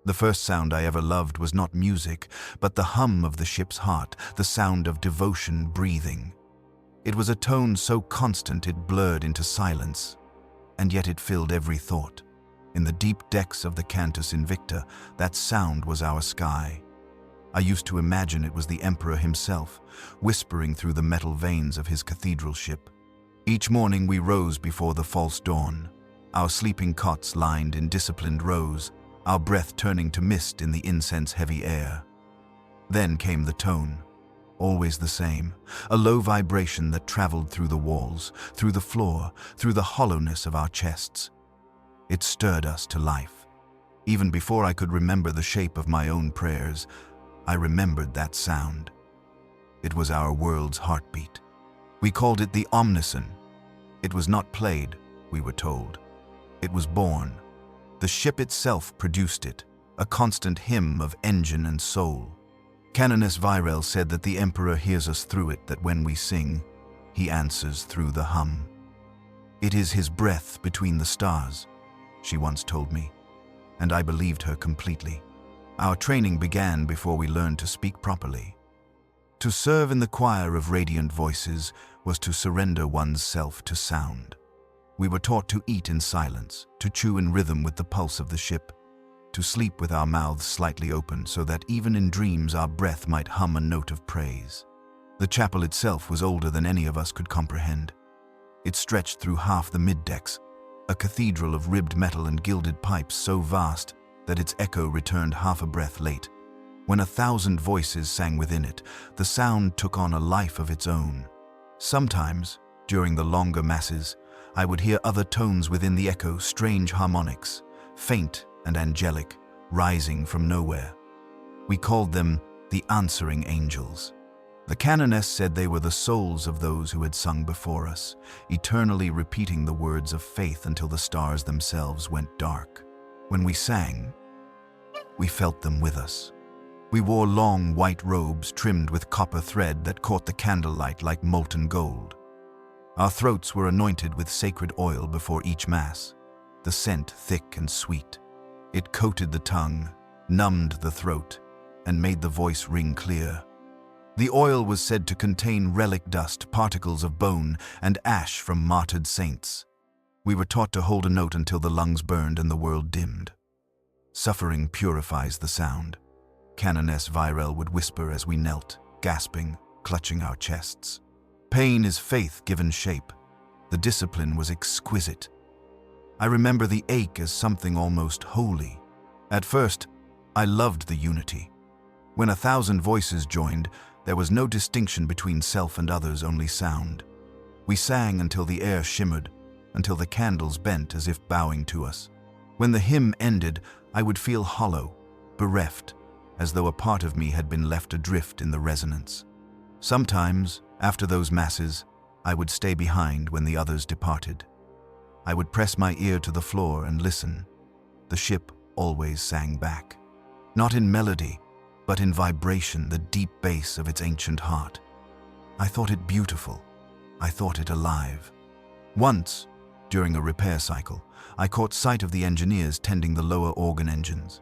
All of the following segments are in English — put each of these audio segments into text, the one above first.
The first sound I ever loved was not music, but the hum of the ship's heart, the sound of devotion breathing. It was a tone so constant it blurred into silence, and yet it filled every thought. In the deep depths of the Cantus Invicta, that sound was our sky. I used to imagine it was the Emperor himself, whispering through the metal veins of his cathedral ship. Each morning we rose before the false dawn, our sleeping cots lined in disciplined rows, our breath turning to mist in the incense-heavy air. Then came the tone, always the same, a low vibration that traveled through the walls, through the floor, through the hollowness of our chests. It stirred us to life. Even before I could remember the shape of my own prayers, I remembered that sound. It was our world's heartbeat. We called it the Omnison. It was not played, we were told. It was born. The ship itself produced it, a constant hymn of engine and soul. Cantus Invicta said that the Emperor hears us through it, that when we sing, he answers through the hum. It is his breath between the stars, she once told me, and I believed her completely. Our training began before we learned to speak properly. To serve in the choir of radiant voices was to surrender one's self to sound. We were taught to eat in silence, to chew in rhythm with the pulse of the ship, to sleep with our mouths slightly open so that even in dreams our breath might hum a note of praise. The chapel itself was older than any of us could comprehend. It stretched through half the mid-decks, a cathedral of ribbed metal and gilded pipes so vast that its echo returned half a breath late. When 1,000 voices sang within it, the sound took on a life of its own. Sometimes, during the longer masses, I would hear other tones within the echo, strange harmonics, faint and angelic, rising from nowhere. We called them the answering angels. The canoness said they were the souls of those who had sung before us, eternally repeating the words of faith until the stars themselves went dark. When we sang, we felt them with us. We wore long white robes trimmed with copper thread that caught the candlelight like molten gold. Our throats were anointed with sacred oil before each mass, the scent thick and sweet. It coated the tongue, numbed the throat, and made the voice ring clear. The oil was said to contain relic dust, particles of bone, and ash from martyred saints. We were taught to hold a note until the lungs burned and the world dimmed. Suffering purifies the sound, Cantus Invicta would whisper as we knelt, gasping, clutching our chests. Pain is faith given shape. The discipline was exquisite. I remember the ache as something almost holy. At first, I loved the unity. When 1,000 voices joined, there was no distinction between self and others, only sound. We sang until the air shimmered, until the candles bent as if bowing to us. When the hymn ended, I would feel hollow, bereft, as though a part of me had been left adrift in the resonance. Sometimes, after those masses, I would stay behind when the others departed. I would press my ear to the floor and listen. The ship always sang back. Not in melody, but in vibration, the deep bass of its ancient heart. I thought it beautiful. I thought it alive. Once, during a repair cycle, I caught sight of the engineers tending the lower organ engines.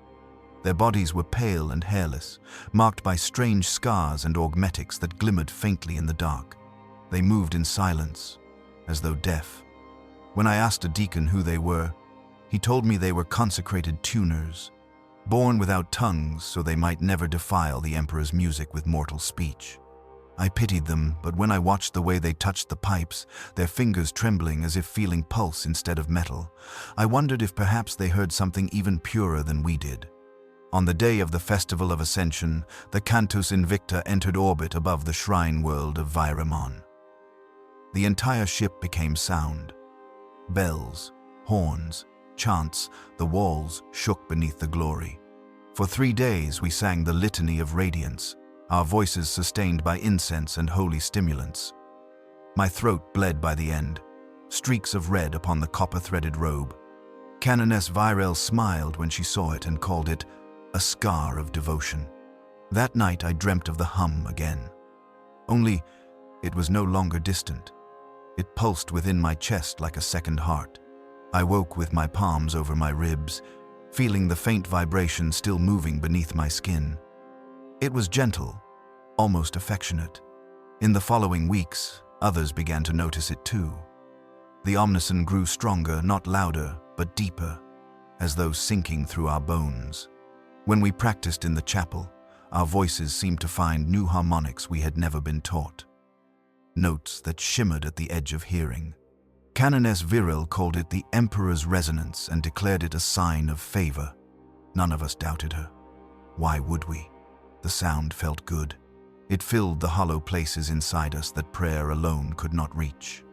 Their bodies were pale and hairless, marked by strange scars and augmetics that glimmered faintly in the dark. They moved in silence, as though deaf. When I asked a deacon who they were, he told me they were consecrated tuners, born without tongues so they might never defile the emperor's music with mortal speech. I pitied them, but when I watched the way they touched the pipes, their fingers trembling as if feeling pulse instead of metal, I wondered if perhaps they heard something even purer than we did. On the day of the Festival of Ascension, the Cantus Invicta entered orbit above the shrine world of Warhammer. The entire ship became sound. Bells, horns, chants, the walls shook beneath the glory. For 3 days we sang the litany of radiance, our voices sustained by incense and holy stimulants. My throat bled by the end, streaks of red upon the copper-threaded robe. Cantus Invicta smiled when she saw it and called it a scar of devotion. That night I dreamt of the hum again. Only it was no longer distant. It pulsed within my chest like a second heart. I woke with my palms over my ribs, feeling the faint vibration still moving beneath my skin. It was gentle, almost affectionate. In the following weeks, others began to notice it too. The omniscient grew stronger, not louder, but deeper, as though sinking through our bones. When we practiced in the chapel, our voices seemed to find new harmonics we had never been taught. Notes that shimmered at the edge of hearing. Canoness Viril called it the Emperor's resonance and declared it a sign of favor. None of us doubted her. Why would we? The sound felt good. It filled the hollow places inside us that prayer alone could not reach.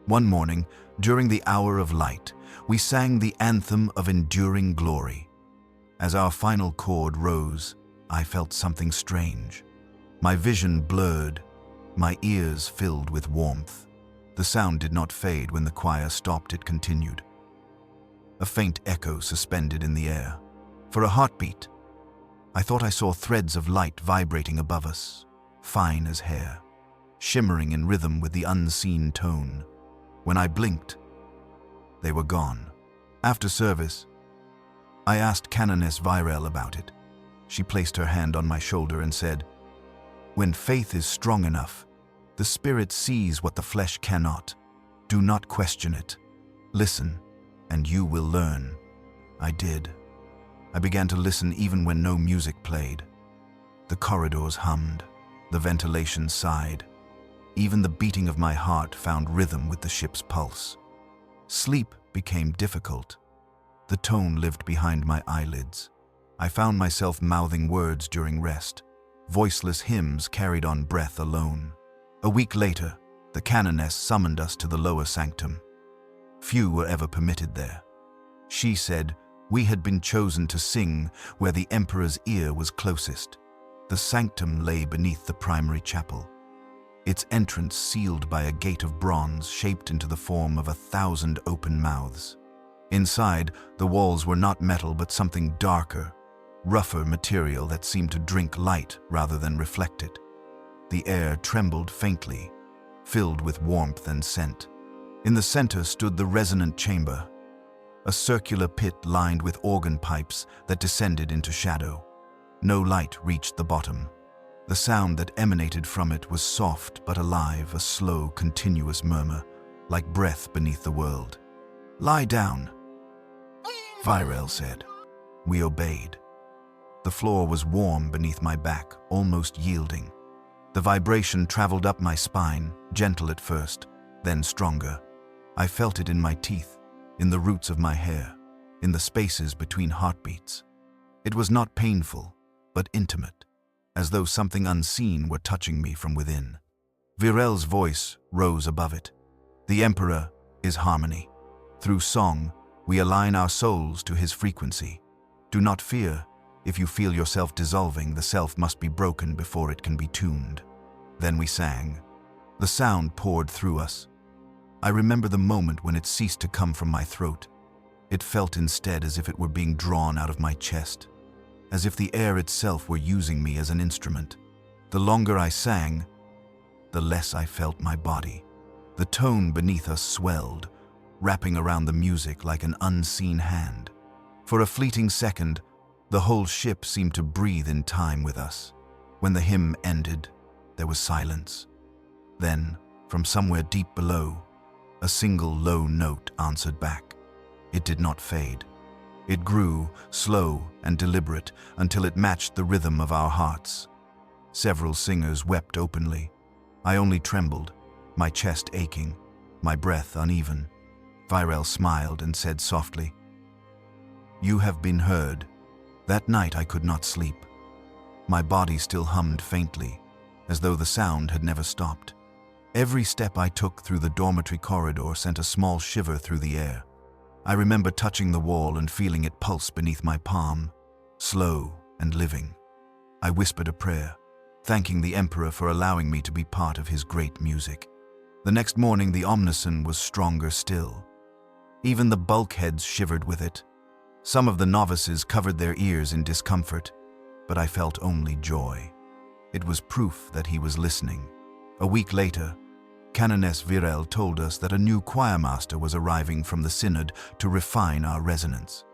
One morning, during the hour of light, we sang the anthem of enduring glory. As our final chord rose, I felt something strange. My vision blurred, my ears filled with warmth. The sound did not fade when the choir stopped, it continued. A faint echo suspended in the air. For a heartbeat, I thought I saw threads of light vibrating above us, fine as hair, shimmering in rhythm with the unseen tone. When I blinked, they were gone. After service, I asked Canoness Viril about it. She placed her hand on my shoulder and said, "When faith is strong enough, the spirit sees what the flesh cannot. Do not question it. Listen, and you will learn." I did. I began to listen even when no music played. The corridors hummed, the ventilation sighed. Even the beating of my heart found rhythm with the ship's pulse. Sleep became difficult. The tone lived behind my eyelids. I found myself mouthing words during rest. Voiceless hymns carried on breath alone. A week later, the canoness summoned us to the lower sanctum. Few were ever permitted there. She said we had been chosen to sing where the emperor's ear was closest. The sanctum lay beneath the primary chapel, its entrance sealed by a gate of bronze shaped into the form of 1,000 open mouths. Inside, the walls were not metal but something darker, rougher material that seemed to drink light rather than reflect it. The air trembled faintly, filled with warmth and scent. In the center stood the resonant chamber, a circular pit lined with organ pipes that descended into shadow. No light reached the bottom. The sound that emanated from it was soft but alive, a slow, continuous murmur, like breath beneath the world. "Lie down," Viril said. We obeyed. The floor was warm beneath my back, almost yielding. The vibration traveled up my spine, gentle at first, then stronger. I felt it in my teeth, in the roots of my hair, in the spaces between heartbeats. It was not painful, but intimate, as though something unseen were touching me from within. Viril's voice rose above it. The Emperor is harmony. Through song, we align our souls to his frequency. Do not fear. If you feel yourself dissolving, the self must be broken before it can be tuned. Then we sang. The sound poured through us. I remember the moment when it ceased to come from my throat. It felt instead as if it were being drawn out of my chest, as if the air itself were using me as an instrument. The longer I sang, the less I felt my body. The tone beneath us swelled, wrapping around the music like an unseen hand. For a fleeting second, the whole ship seemed to breathe in time with us. When the hymn ended, there was silence. Then, from somewhere deep below, a single low note answered back. It did not fade. It grew, slow and deliberate, until it matched the rhythm of our hearts. Several singers wept openly. I only trembled, my chest aching, my breath uneven. Viril smiled and said softly, "You have been heard." That night I could not sleep. My body still hummed faintly, as though the sound had never stopped. Every step I took through the dormitory corridor sent a small shiver through the air. I remember touching the wall and feeling it pulse beneath my palm, slow and living. I whispered a prayer, thanking the Emperor for allowing me to be part of his great music. The next morning the omniscient was stronger still. Even the bulkheads shivered with it. Some of the novices covered their ears in discomfort, but I felt only joy. It was proof that he was listening. A week later, Canoness Viril told us that a new choirmaster was arriving from the synod to refine our resonance.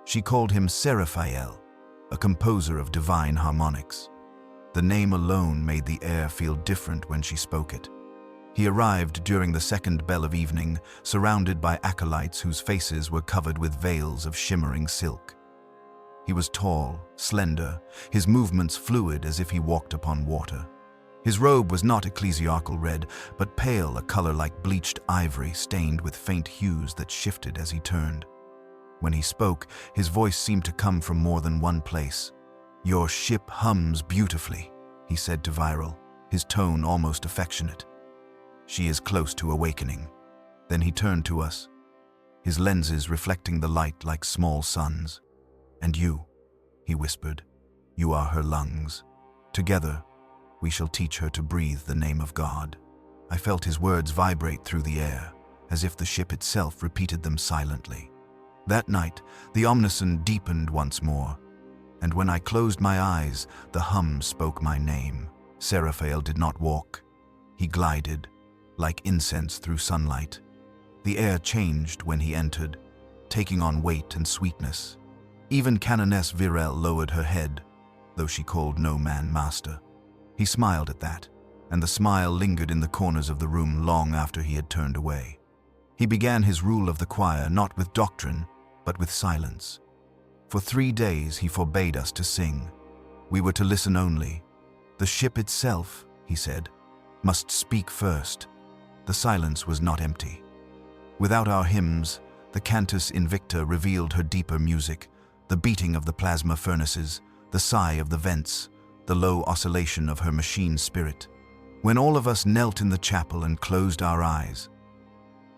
She called him Seraphael, a composer of divine harmonics. The name alone made the air feel different when she spoke it. He arrived during the second bell of evening, surrounded by acolytes whose faces were covered with veils of shimmering silk. He was tall, slender, his movements fluid as if he walked upon water. His robe was not ecclesiastical red, but pale, a color like bleached ivory stained with faint hues that shifted as he turned. When he spoke, his voice seemed to come from more than one place. "Your ship hums beautifully," he said to Viral, his tone almost affectionate. "She is close to awakening." Then he turned to us, his lenses reflecting the light like small suns. "And you," he whispered, "you are her lungs. Together, we shall teach her to breathe the name of God." I felt his words vibrate through the air, as if the ship itself repeated them silently. That night, the omniscient deepened once more, and when I closed my eyes, the hum spoke my name. Seraphael did not walk. He glided, like incense through sunlight. The air changed when he entered, taking on weight and sweetness. Even Canoness Virel lowered her head, though she called no man master. He smiled at that, and the smile lingered in the corners of the room long after he had turned away. He began his rule of the choir not with doctrine, but with silence. For 3 days he forbade us to sing. We were to listen only. "The ship itself," he said, "must speak first." The silence was not empty. Without our hymns, the Cantus Invicta revealed her deeper music, the beating of the plasma furnaces, the sigh of the vents, the low oscillation of her machine spirit. When all of us knelt in the chapel and closed our eyes,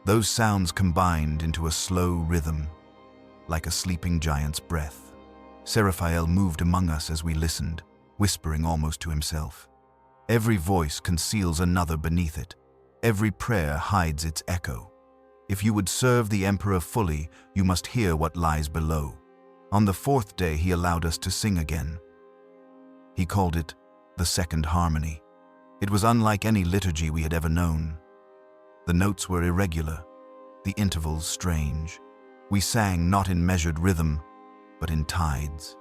those sounds combined into a slow rhythm, like a sleeping giant's breath. Seraphael moved among us as we listened, whispering almost to himself. Every voice conceals another beneath it. Every prayer hides its echo. If you would serve the Emperor fully, you must hear what lies below. On the 4th day, he allowed us to sing again. He called it the second harmony. It was unlike any liturgy we had ever known. The notes were irregular, the intervals strange. We sang not in measured rhythm, but in tides.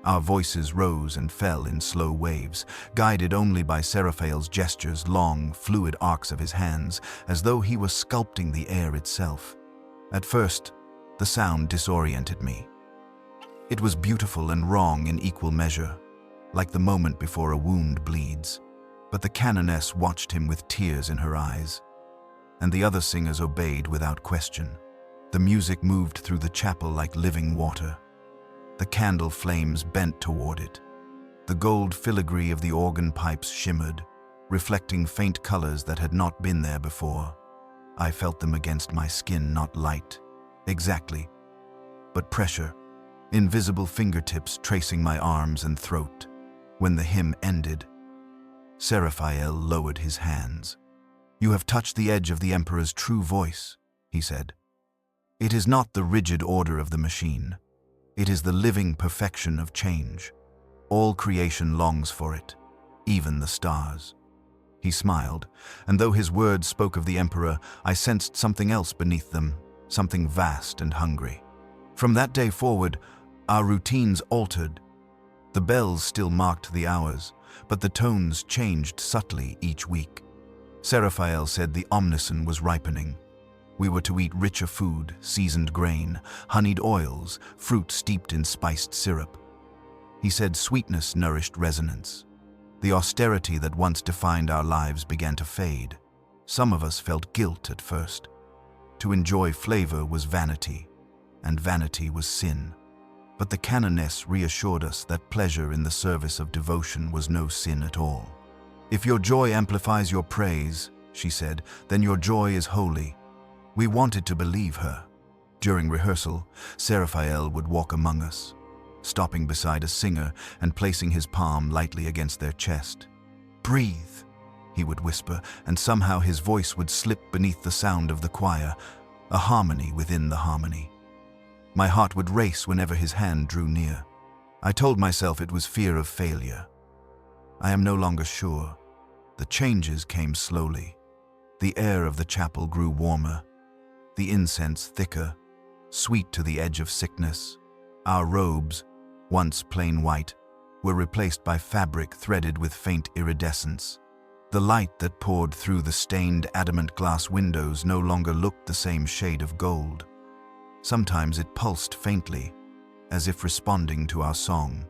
Our voices rose and fell in slow waves, guided only by Seraphael's gestures, long, fluid arcs of his hands, as though he was sculpting the air itself. At first, the sound disoriented me. It was beautiful and wrong in equal measure, like the moment before a wound bleeds. But the canoness watched him with tears in her eyes, and the other singers obeyed without question. The music moved through the chapel like living water. The candle flames bent toward it. The gold filigree of the organ pipes shimmered, reflecting faint colors that had not been there before. I felt them against my skin, not light, exactly, but pressure, invisible fingertips tracing my arms and throat. When the hymn ended, Seraphael lowered his hands. "You have touched the edge of the Emperor's true voice," he said. "It is not the rigid order of the machine. It is the living perfection of change. All creation longs for it, even the stars." He smiled, and though his words spoke of the Emperor, I sensed something else beneath them, something vast and hungry. From that day forward, our routines altered. The bells still marked the hours, but the tones changed subtly each week. Seraphael said the omniscient was ripening. We were to eat richer food, seasoned grain, honeyed oils, fruit steeped in spiced syrup. He said sweetness nourished resonance. The austerity that once defined our lives began to fade. Some of us felt guilt at first. To enjoy flavor was vanity, and vanity was sin. But the canoness reassured us that pleasure in the service of devotion was no sin at all. "If your joy amplifies your praise," she said, "then your joy is holy." We wanted to believe her. During rehearsal, Seraphael would walk among us, stopping beside a singer and placing his palm lightly against their chest. "Breathe," he would whisper, and somehow his voice would slip beneath the sound of the choir, a harmony within the harmony. My heart would race whenever his hand drew near. I told myself it was fear of failure. I am no longer sure. The changes came slowly. The air of the chapel grew warmer, the incense thicker, sweet to the edge of sickness. Our robes, once plain white, were replaced by fabric threaded with faint iridescence. The light that poured through the stained adamant glass windows no longer looked the same shade of gold. Sometimes it pulsed faintly, as if responding to our song.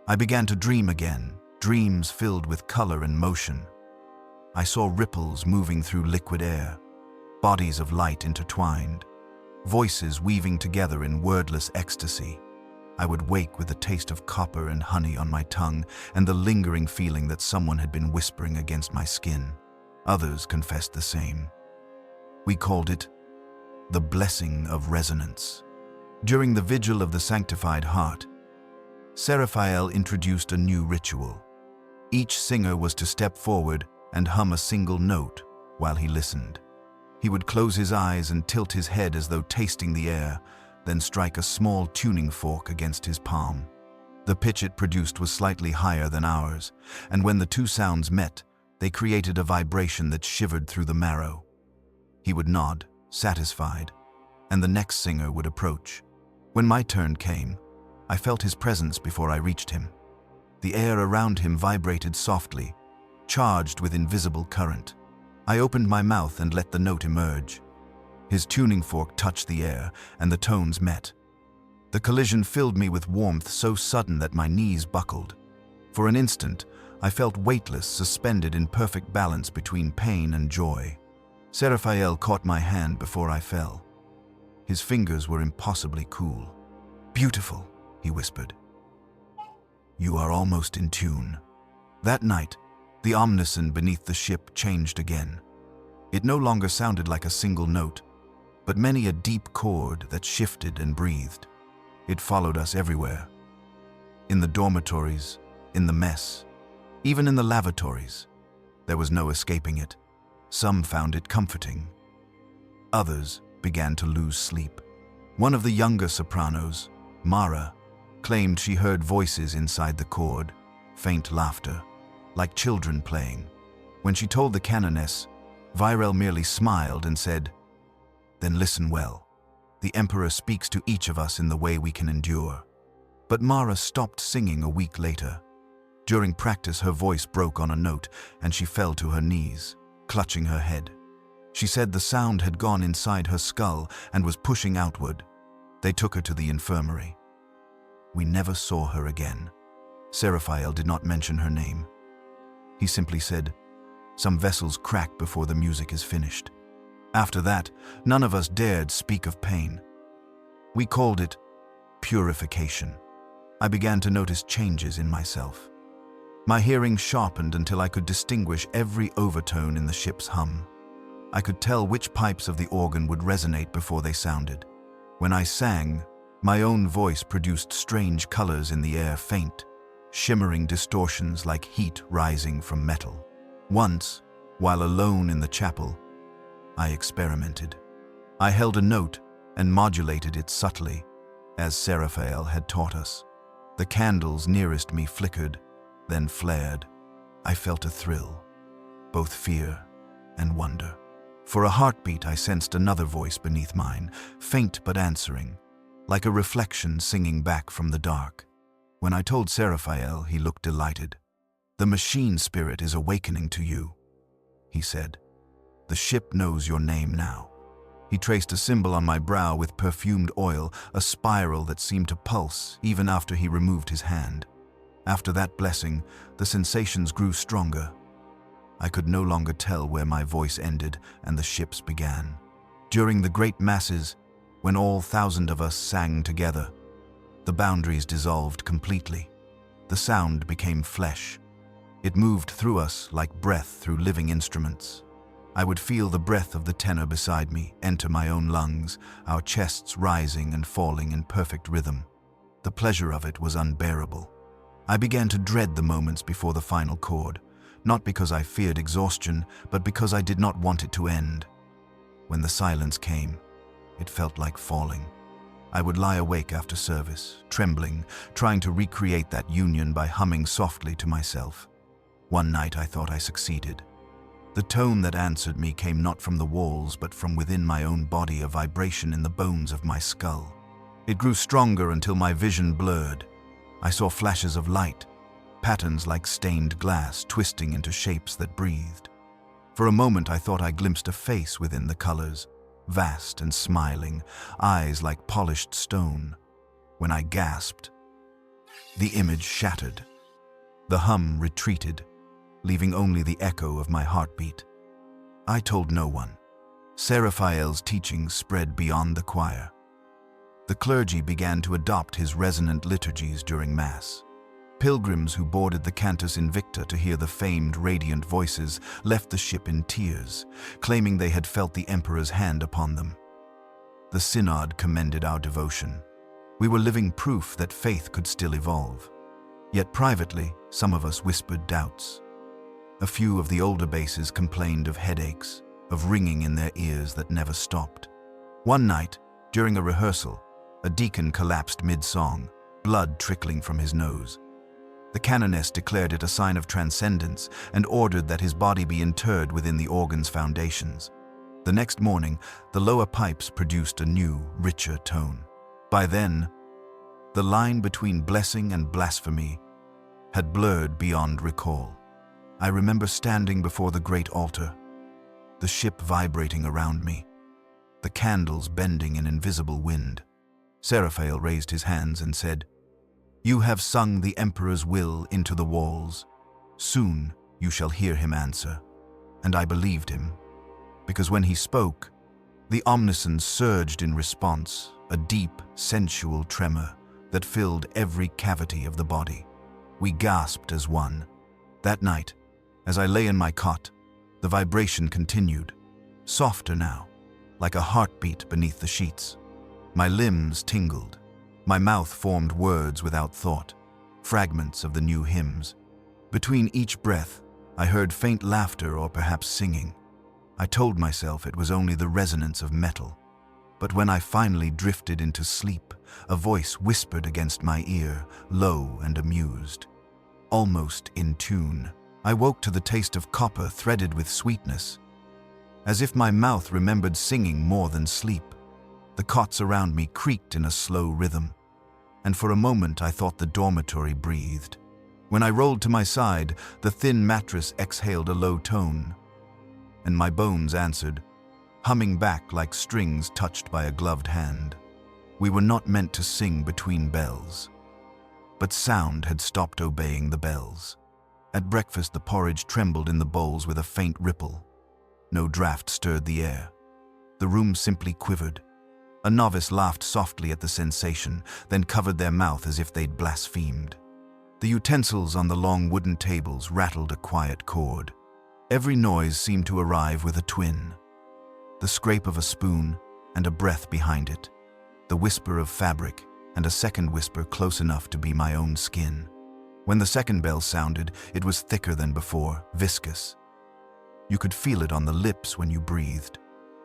I began to dream again, dreams filled with color and motion. I saw ripples moving through liquid air, bodies of light intertwined, voices weaving together in wordless ecstasy. I would wake with the taste of copper and honey on my tongue and the lingering feeling that someone had been whispering against my skin. Others confessed the same. We called it the blessing of resonance. During the vigil of the Sanctified Heart, Seraphael introduced a new ritual. Each singer was to step forward and hum a single note while he listened. He would close his eyes and tilt his head as though tasting the air, then strike a small tuning fork against his palm. The pitch it produced was slightly higher than ours, and when the two sounds met, they created a vibration that shivered through the marrow. He would nod, satisfied, and the next singer would approach. When my turn came, I felt his presence before I reached him. The air around him vibrated softly, charged with invisible current. I opened my mouth and let the note emerge. His tuning fork touched the air, and the tones met. The collision filled me with warmth so sudden that my knees buckled. For an instant, I felt weightless, suspended in perfect balance between pain and joy. Seraphael caught my hand before I fell. His fingers were impossibly cool. "Beautiful," he whispered. "You are almost in tune." That night, the omniscient beneath the ship changed again. It no longer sounded like a single note, but many a deep chord that shifted and breathed. It followed us everywhere. In the dormitories, in the mess, even in the lavatories. There was no escaping it. Some found it comforting. Others began to lose sleep. One of the younger sopranos, Mara, claimed she heard voices inside the chord, faint laughter, like children playing. When she told the canoness, Virel merely smiled and said, "Then listen well. The Emperor speaks to each of us in the way we can endure." But Mara stopped singing a week later. During practice, her voice broke on a note, and she fell to her knees, clutching her head. She said the sound had gone inside her skull and was pushing outward. They took her to the infirmary. We never saw her again. Seraphael did not mention her name. He simply said, "Some vessels crack before the music is finished." After that, none of us dared speak of pain. We called it purification. I began to notice changes in myself. My hearing sharpened until I could distinguish every overtone in the ship's hum. I could tell which pipes of the organ would resonate before they sounded. When I sang, my own voice produced strange colors in the air, faint, shimmering distortions like heat rising from metal. Once, while alone in the chapel, I experimented. I held a note and modulated it subtly, as Seraphael had taught us. The candles nearest me flickered, then flared. I felt a thrill, both fear and wonder. For a heartbeat, I sensed another voice beneath mine, faint but answering, like a reflection singing back from the dark. When I told Seraphael, he looked delighted. "The machine spirit is awakening to you," he said. "The ship knows your name now." He traced a symbol on my brow with perfumed oil, a spiral that seemed to pulse even after he removed his hand. After that blessing, the sensations grew stronger. I could no longer tell where my voice ended and the ship's began. During the great masses, when all 1,000 of us sang together, the boundaries dissolved completely. The sound became flesh. It moved through us like breath through living instruments. I would feel the breath of the tenor beside me enter my own lungs, our chests rising and falling in perfect rhythm. The pleasure of it was unbearable. I began to dread the moments before the final chord, not because I feared exhaustion, but because I did not want it to end. When the silence came, it felt like falling. I would lie awake after service, trembling, trying to recreate that union by humming softly to myself. One night I thought I succeeded. The tone that answered me came not from the walls, but from within my own body, a vibration in the bones of my skull. It grew stronger until my vision blurred. I saw flashes of light, patterns like stained glass twisting into shapes that breathed. For a moment I thought I glimpsed a face within the colors, vast and smiling, eyes like polished stone. When I gasped, the image shattered. The hum retreated, leaving only the echo of my heartbeat. I told no one. Seraphael's teachings spread beyond the choir. The clergy began to adopt his resonant liturgies during Mass. Pilgrims who boarded the Cantus Invicta to hear the famed radiant voices left the ship in tears, claiming they had felt the Emperor's hand upon them. The Synod commended our devotion. We were living proof that faith could still evolve. Yet privately, some of us whispered doubts. A few of the older bases complained of headaches, of ringing in their ears that never stopped. One night, during a rehearsal, a deacon collapsed mid-song, blood trickling from his nose. The canoness declared it a sign of transcendence and ordered that his body be interred within the organ's foundations. The next morning, the lower pipes produced a new, richer tone. By then, the line between blessing and blasphemy had blurred beyond recall. I remember standing before the great altar, the ship vibrating around me, the candles bending in invisible wind. Seraphael raised his hands and said, "You have sung the Emperor's will into the walls. Soon you shall hear him answer." And I believed him, because when he spoke, the omniscience surged in response, a deep, sensual tremor that filled every cavity of the body. We gasped as one. That night, as I lay in my cot, the vibration continued, softer now, like a heartbeat beneath the sheets. My limbs tingled. My mouth formed words without thought, fragments of the new hymns. Between each breath, I heard faint laughter or perhaps singing. I told myself it was only the resonance of metal. But when I finally drifted into sleep, a voice whispered against my ear, low and amused. Almost in tune, I woke to the taste of copper threaded with sweetness. As if my mouth remembered singing more than sleep, the cots around me creaked in a slow rhythm, and for a moment I thought the dormitory breathed. When I rolled to my side, the thin mattress exhaled a low tone, and my bones answered, humming back like strings touched by a gloved hand. We were not meant to sing between bells, but sound had stopped obeying the bells. At breakfast, the porridge trembled in the bowls with a faint ripple. No draught stirred the air. The room simply quivered. A novice laughed softly at the sensation, then covered their mouth as if they'd blasphemed. The utensils on the long wooden tables rattled a quiet chord. Every noise seemed to arrive with a twin. The scrape of a spoon and a breath behind it. The whisper of fabric and a second whisper close enough to be my own skin. When the second bell sounded, it was thicker than before, viscous. You could feel it on the lips when you breathed.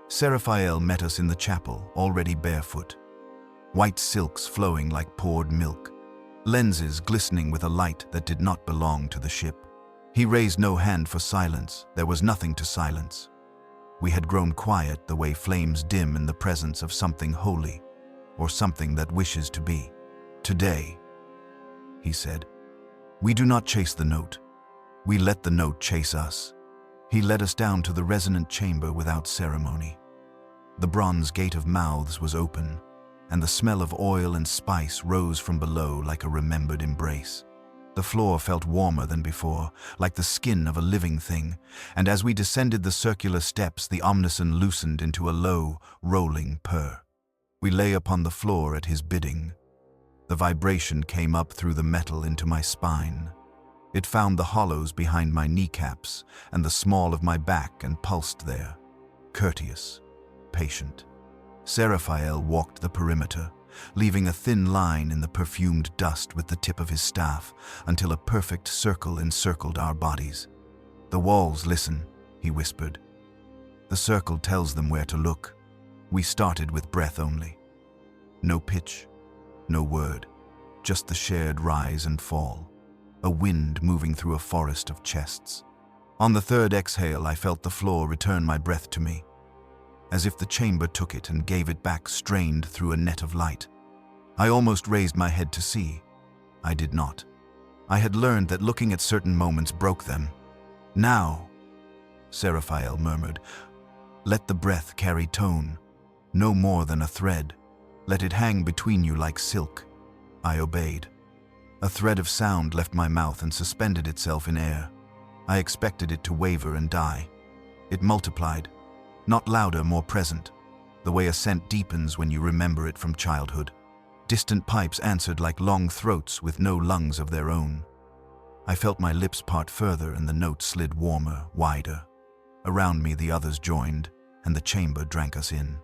Seraphael met us in the chapel, already barefoot. White silks flowing like poured milk, lenses glistening with a light that did not belong to the ship. He raised no hand for silence. There was nothing to silence. We had grown quiet the way flames dim in the presence of something holy, or something that wishes to be. "Today," he said, "we do not chase the note. We let the note chase us." He led us down to the resonant chamber without ceremony. The bronze gate of mouths was open, and the smell of oil and spice rose from below like a remembered embrace. The floor felt warmer than before, like the skin of a living thing, and as we descended the circular steps, the omniscient loosened into a low, rolling purr. We lay upon the floor at his bidding. The vibration came up through the metal into my spine. It found the hollows behind my kneecaps and the small of my back and pulsed there, courteous, patient. Seraphael walked the perimeter, leaving a thin line in the perfumed dust with the tip of his staff until a perfect circle encircled our bodies. "The walls listen," he whispered. "The circle tells them where to look." We started with breath only. No pitch, no word, just the shared rise and fall. A wind moving through a forest of chests. On the third exhale, I felt the floor return my breath to me, as if the chamber took it and gave it back strained through a net of light. I almost raised my head to see. I did not. I had learned that looking at certain moments broke them. "Now," Seraphael murmured, "let the breath carry tone, no more than a thread. Let it hang between you like silk." I obeyed. A thread of sound left my mouth and suspended itself in air. I expected it to waver and die. It multiplied, not louder, more present, the way a scent deepens when you remember it from childhood. Distant pipes answered like long throats with no lungs of their own. I felt my lips part further and the note slid warmer, wider. Around me the others joined, and the chamber drank us in.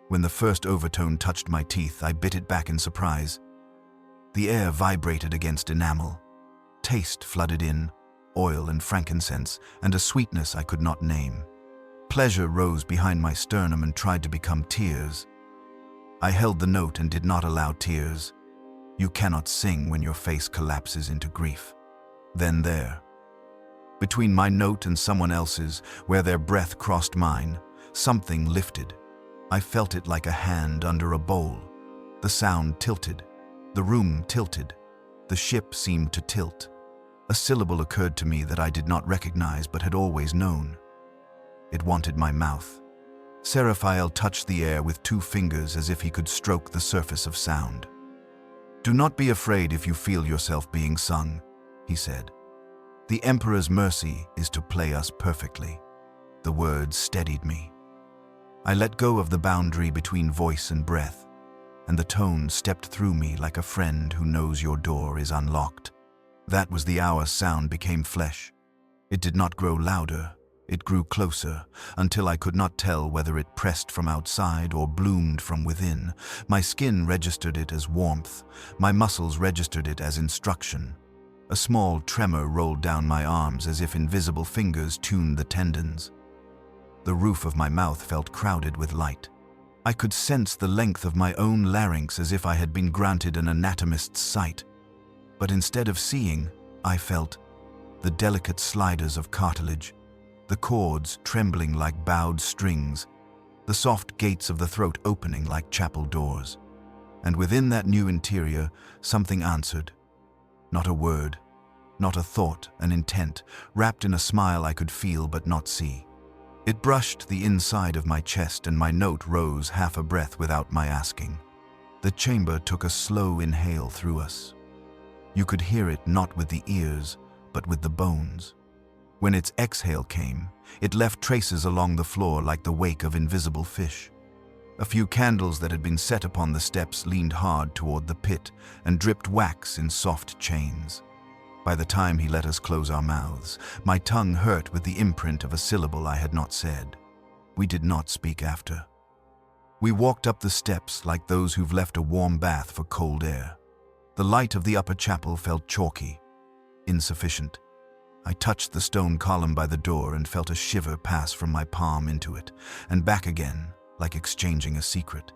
When the first overtone touched my teeth, I bit it back in surprise. The air vibrated against enamel. Taste flooded in, oil and frankincense, and a sweetness I could not name. Pleasure rose behind my sternum and tried to become tears. I held the note and did not allow tears. You cannot sing when your face collapses into grief. Then there, between my note and someone else's, where their breath crossed mine, something lifted. I felt it like a hand under a bowl. The sound tilted. The room tilted. The ship seemed to tilt. A syllable occurred to me that I did not recognize but had always known. It wanted my mouth. Seraphael touched the air with 2 fingers as if he could stroke the surface of sound. "Do not be afraid if you feel yourself being sung," he said. "The Emperor's mercy is to play us perfectly." The words steadied me. I let go of the boundary between voice and breath, and the tone stepped through me like a friend who knows your door is unlocked. That was the hour sound became flesh. It did not grow louder. It grew closer, until I could not tell whether it pressed from outside or bloomed from within. My skin registered it as warmth. My muscles registered it as instruction. A small tremor rolled down my arms as if invisible fingers tuned the tendons. The roof of my mouth felt crowded with light. I could sense the length of my own larynx as if I had been granted an anatomist's sight. But instead of seeing, I felt the delicate sliders of cartilage, the chords trembling like bowed strings, the soft gates of the throat opening like chapel doors. And within that new interior, something answered. Not a word, not a thought, an intent, wrapped in a smile I could feel but not see. It brushed the inside of my chest and my note rose half a breath without my asking. The chamber took a slow inhale through us. You could hear it not with the ears, but with the bones. When its exhale came, it left traces along the floor like the wake of invisible fish. A few candles that had been set upon the steps leaned hard toward the pit and dripped wax in soft chains. By the time he let us close our mouths, my tongue hurt with the imprint of a syllable I had not said. We did not speak after. We walked up the steps like those who've left a warm bath for cold air. The light of the upper chapel felt chalky, insufficient. I touched the stone column by the door and felt a shiver pass from my palm into it, and back again, like exchanging a secret.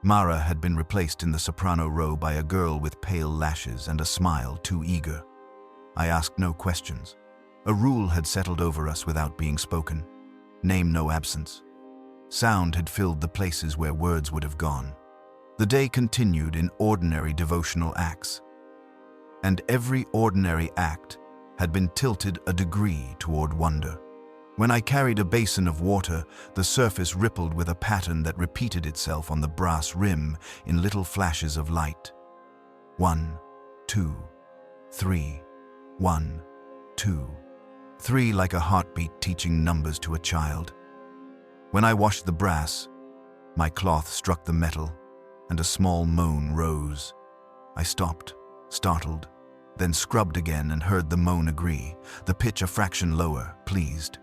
Mara had been replaced in the soprano row by a girl with pale lashes and a smile too eager. I asked no questions. A rule had settled over us without being spoken. Name no absence. Sound had filled the places where words would have gone. The day continued in ordinary devotional acts. And every ordinary act had been tilted a degree toward wonder. When I carried a basin of water, the surface rippled with a pattern that repeated itself on the brass rim in little flashes of light. 1, 2, 3. 1, 2, 3, like a heartbeat teaching numbers to a child. When I washed the brass, my cloth struck the metal, and a small moan rose. I stopped, startled, then scrubbed again and heard the moan agree, the pitch a fraction lower, pleased.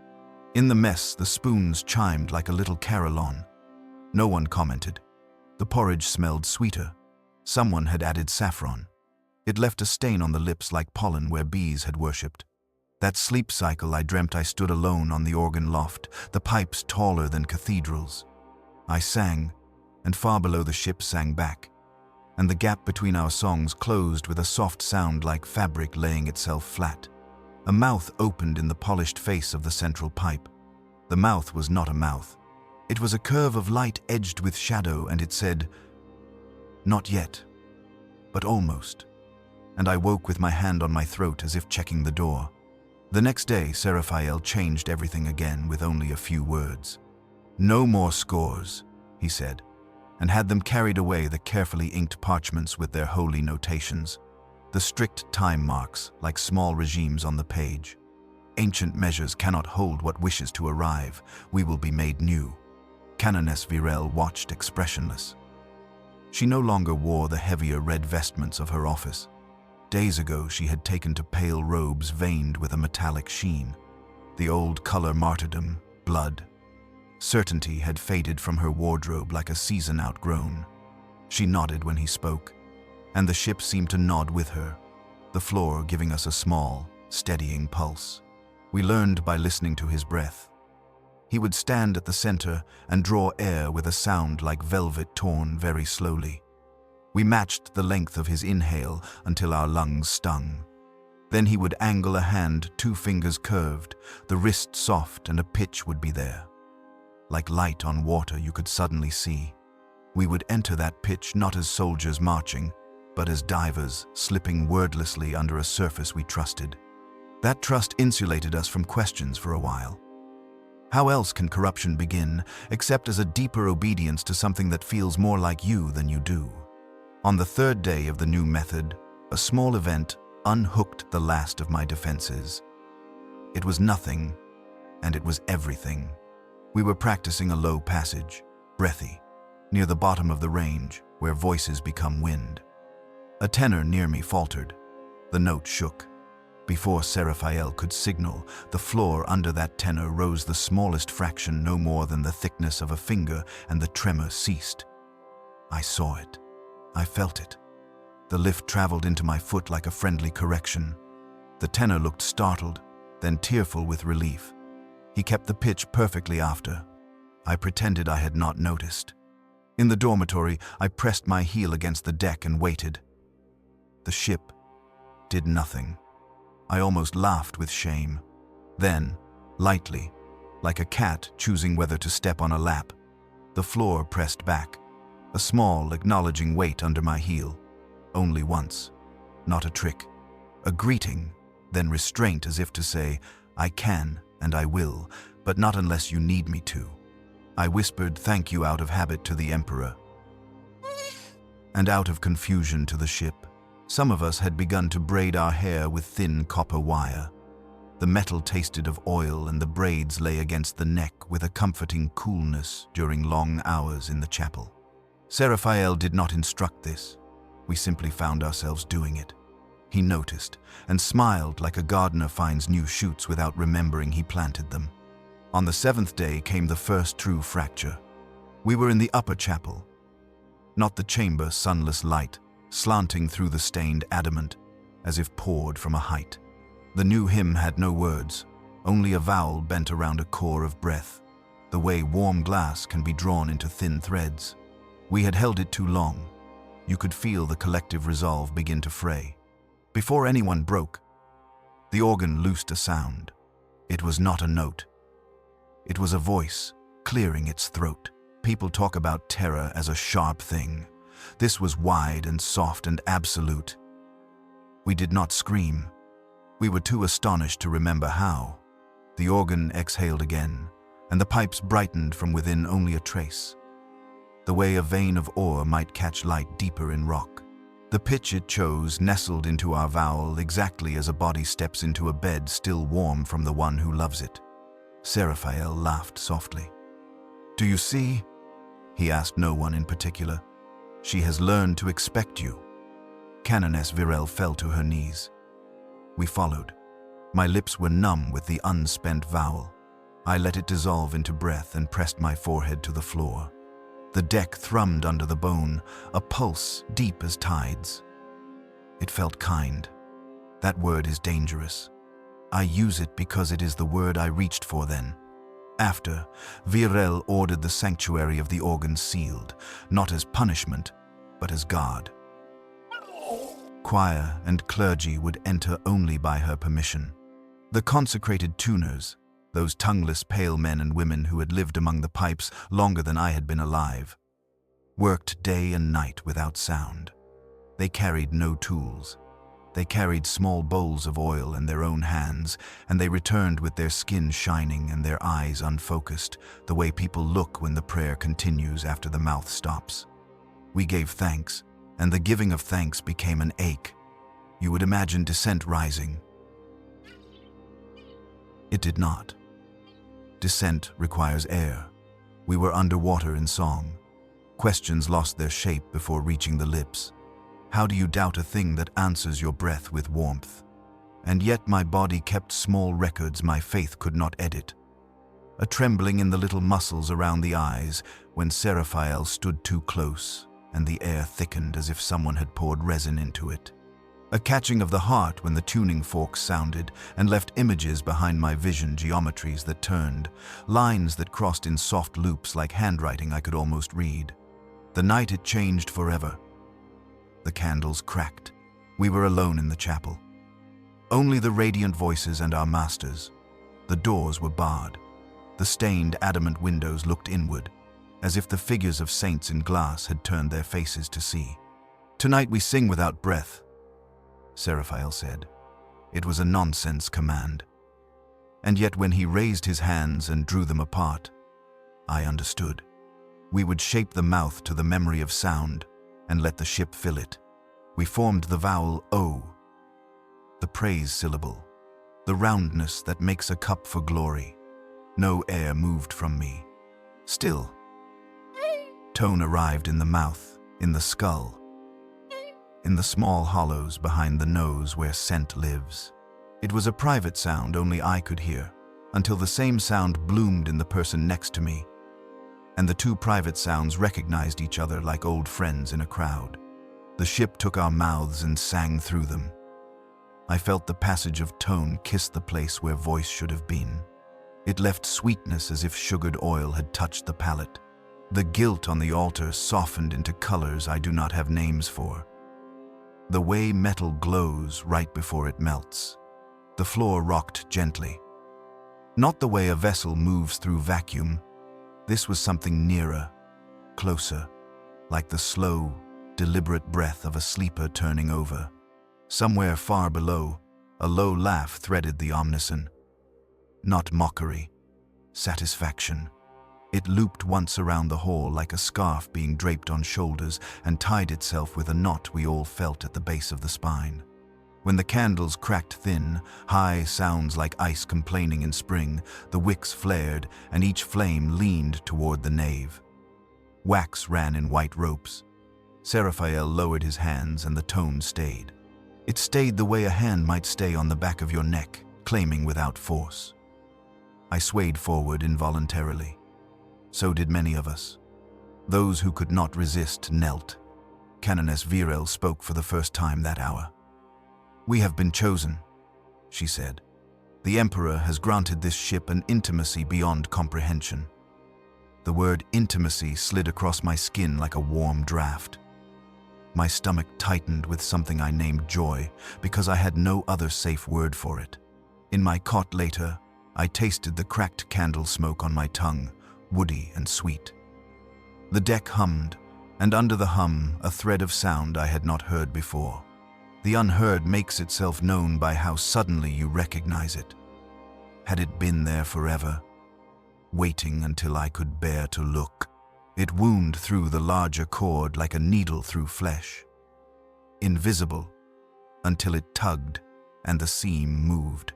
In the mess, the spoons chimed like a little carillon. No one commented. The porridge smelled sweeter. Someone had added saffron. It left a stain on the lips like pollen where bees had worshipped. That sleep cycle I dreamt I stood alone on the organ loft, the pipes taller than cathedrals. I sang, and far below the ship sang back, and the gap between our songs closed with a soft sound like fabric laying itself flat. A mouth opened in the polished face of the central pipe. The mouth was not a mouth. It was a curve of light edged with shadow, and it said, "Not yet." but almost, and I woke with my hand on my throat as if checking the door. The next day, Seraphael changed everything again with only a few words. "No more scores," he said, and had them carried away the carefully inked parchments with their holy notations, the strict time marks like small regimes on the page. "Ancient measures cannot hold what wishes to arrive. We will be made new." Canoness Virel watched expressionless. She no longer wore the heavier red vestments of her office. Days ago, she had taken to pale robes veined with a metallic sheen. The old color martyrdom, blood, certainty had faded from her wardrobe like a season outgrown. She nodded when he spoke, and the ship seemed to nod with her, the floor giving us a small, steadying pulse. We learned by listening to his breath. He would stand at the center and draw air with a sound like velvet torn very slowly. We matched the length of his inhale until our lungs stung. Then he would angle a hand, 2 fingers curved, the wrist soft, and a pitch would be there. Like light on water you could suddenly see. We would enter that pitch not as soldiers marching, but as divers slipping wordlessly under a surface we trusted. That trust insulated us from questions for a while. How else can corruption begin except as a deeper obedience to something that feels more like you than you do? On the 3rd day of the new method, a small event unhooked the last of my defenses. It was nothing, and it was everything. We were practicing a low passage, breathy, near the bottom of the range, where voices become wind. A tenor near me faltered. The note shook. Before Seraphael could signal, the floor under that tenor rose the smallest fraction, no more than the thickness of a finger, and the tremor ceased. I saw it. I felt it. The lift traveled into my foot like a friendly correction. The tenor looked startled, then tearful with relief. He kept the pitch perfectly after. I pretended I had not noticed. In the dormitory, I pressed my heel against the deck and waited. The ship did nothing. I almost laughed with shame. Then, lightly, like a cat choosing whether to step on a lap, the floor pressed back, a small, acknowledging weight under my heel. Only once. Not a trick. A greeting, then restraint as if to say, "I can and I will, but not unless you need me to." I whispered thank you out of habit to the Emperor, and out of confusion to the ship. Some of us had begun to braid our hair with thin copper wire. The metal tasted of oil, and the braids lay against the neck with a comforting coolness during long hours in the chapel. Seraphael did not instruct this. We simply found ourselves doing it. He noticed and smiled like a gardener finds new shoots without remembering he planted them. On the 7th day came the first true fracture. We were in the upper chapel, not the chamber, sunless light, slanting through the stained adamant, as if poured from a height. The new hymn had no words, only a vowel bent around a core of breath, the way warm glass can be drawn into thin threads. We had held it too long. You could feel the collective resolve begin to fray. Before anyone broke, the organ loosed a sound. It was not a note. It was a voice, clearing its throat. People talk about terror as a sharp thing. This was wide and soft and absolute. We did not scream. We were too astonished to remember how. The organ exhaled again, and the pipes brightened from within only a trace, the way a vein of ore might catch light deeper in rock. The pitch it chose nestled into our vowel exactly as a body steps into a bed still warm from the one who loves it. Seraphael laughed softly. "Do you see?" He asked no one in particular. "She has learned to expect you." Canoness Virel fell to her knees. We followed. My lips were numb with the unspent vowel. I let it dissolve into breath and pressed my forehead to the floor. The deck thrummed under the bone, a pulse deep as tides. It felt kind. That word is dangerous. I use it because it is the word I reached for then. After, Virel ordered the sanctuary of the organ sealed, not as punishment, but as guard. Choir and clergy would enter only by her permission. The consecrated tuners, those tongueless pale men and women who had lived among the pipes longer than I had been alive, worked day and night without sound. They carried no tools. They carried small bowls of oil in their own hands, and they returned with their skin shining and their eyes unfocused, the way people look when the prayer continues after the mouth stops. We gave thanks, and the giving of thanks became an ache. You would imagine descent rising. It did not. Descent requires air. We were underwater in song. Questions lost their shape before reaching the lips. How do you doubt a thing that answers your breath with warmth? And yet my body kept small records my faith could not edit. A trembling in the little muscles around the eyes when Seraphael stood too close, and the air thickened as if someone had poured resin into it. A catching of the heart when the tuning forks sounded and left images behind my vision, geometries that turned, lines that crossed in soft loops like handwriting I could almost read. The night it changed forever. The candles cracked. We were alone in the chapel. Only the radiant voices and our masters. The doors were barred. The stained adamant windows looked inward, as if the figures of saints in glass had turned their faces to see. "Tonight we sing without breath," Seraphael said. It was a nonsense command. And yet when he raised his hands and drew them apart, I understood. We would shape the mouth to the memory of sound and let the ship fill it. We formed the vowel O, the praise syllable, the roundness that makes a cup for glory. No air moved from me. Still, tone arrived in the mouth, in the skull, in the small hollows behind the nose where scent lives. It was a private sound only I could hear, until the same sound bloomed in the person next to me, and the two private sounds recognized each other like old friends in a crowd. The ship took our mouths and sang through them. I felt the passage of tone kiss the place where voice should have been. It left sweetness as if sugared oil had touched the palate. The guilt on the altar softened into colors I do not have names for. The way metal glows right before it melts. The floor rocked gently. Not the way a vessel moves through vacuum. This was something nearer, closer, like the slow, deliberate breath of a sleeper turning over. Somewhere far below, a low laugh threaded the omniscient. Not mockery, satisfaction. It looped once around the hall like a scarf being draped on shoulders and tied itself with a knot we all felt at the base of the spine. When the candles cracked thin, high sounds like ice complaining in spring, the wicks flared and each flame leaned toward the nave. Wax ran in white ropes. Seraphael lowered his hands and the tone stayed. It stayed the way a hand might stay on the back of your neck, claiming without force. I swayed forward involuntarily. So did many of us. Those who could not resist knelt. Canoness Virel spoke for the first time that hour. "We have been chosen," she said. "The Emperor has granted this ship an intimacy beyond comprehension." The word intimacy slid across my skin like a warm draft. My stomach tightened with something I named joy because I had no other safe word for it. In my cot later, I tasted the cracked candle smoke on my tongue, woody and sweet. The deck hummed, and under the hum, a thread of sound I had not heard before. The unheard makes itself known by how suddenly you recognize it. Had it been there forever, waiting until I could bear to look? It wound through the larger cord like a needle through flesh. Invisible, until it tugged and the seam moved.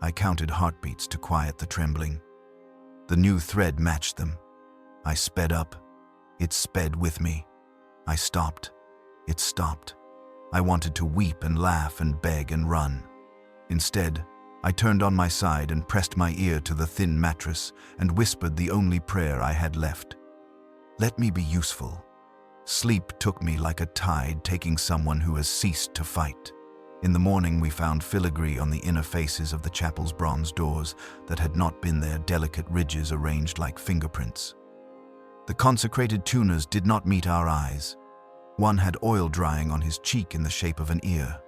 I counted heartbeats to quiet the trembling. The new thread matched them. I sped up. It sped with me. I stopped. It stopped. I wanted to weep and laugh and beg and run. Instead, I turned on my side and pressed my ear to the thin mattress and whispered the only prayer I had left. Let me be useful. Sleep took me like a tide taking someone who has ceased to fight. In the morning we found filigree on the inner faces of the chapel's bronze doors that had not been there, delicate ridges arranged like fingerprints. The consecrated tuners did not meet our eyes. One had oil drying on his cheek in the shape of an ear.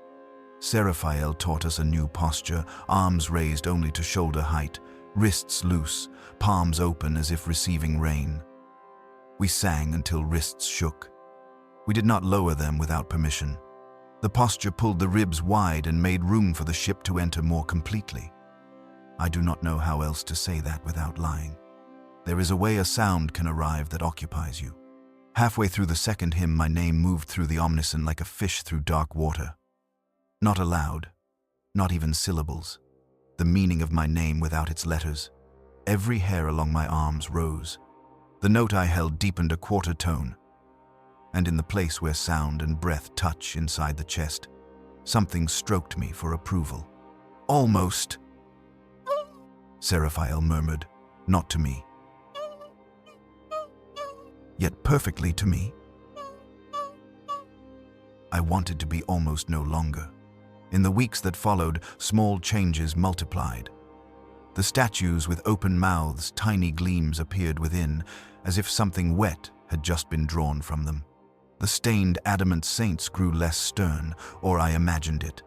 Seraphael taught us a new posture, arms raised only to shoulder height, wrists loose, palms open as if receiving rain. We sang until wrists shook. We did not lower them without permission. The posture pulled the ribs wide and made room for the ship to enter more completely. I do not know how else to say that without lying. There is a way a sound can arrive that occupies you. Halfway through the second hymn, my name moved through the omniscient like a fish through dark water. Not aloud, not even syllables. The meaning of my name without its letters. Every hair along my arms rose. The note I held deepened a quarter tone. And in the place where sound and breath touch inside the chest, something stroked me for approval. Almost, Seraphiel murmured, not to me, yet perfectly to me. I wanted to be almost no longer. In the weeks that followed, small changes multiplied. The statues with open mouths, tiny gleams appeared within, as if something wet had just been drawn from them. The stained adamant saints grew less stern, or I imagined it.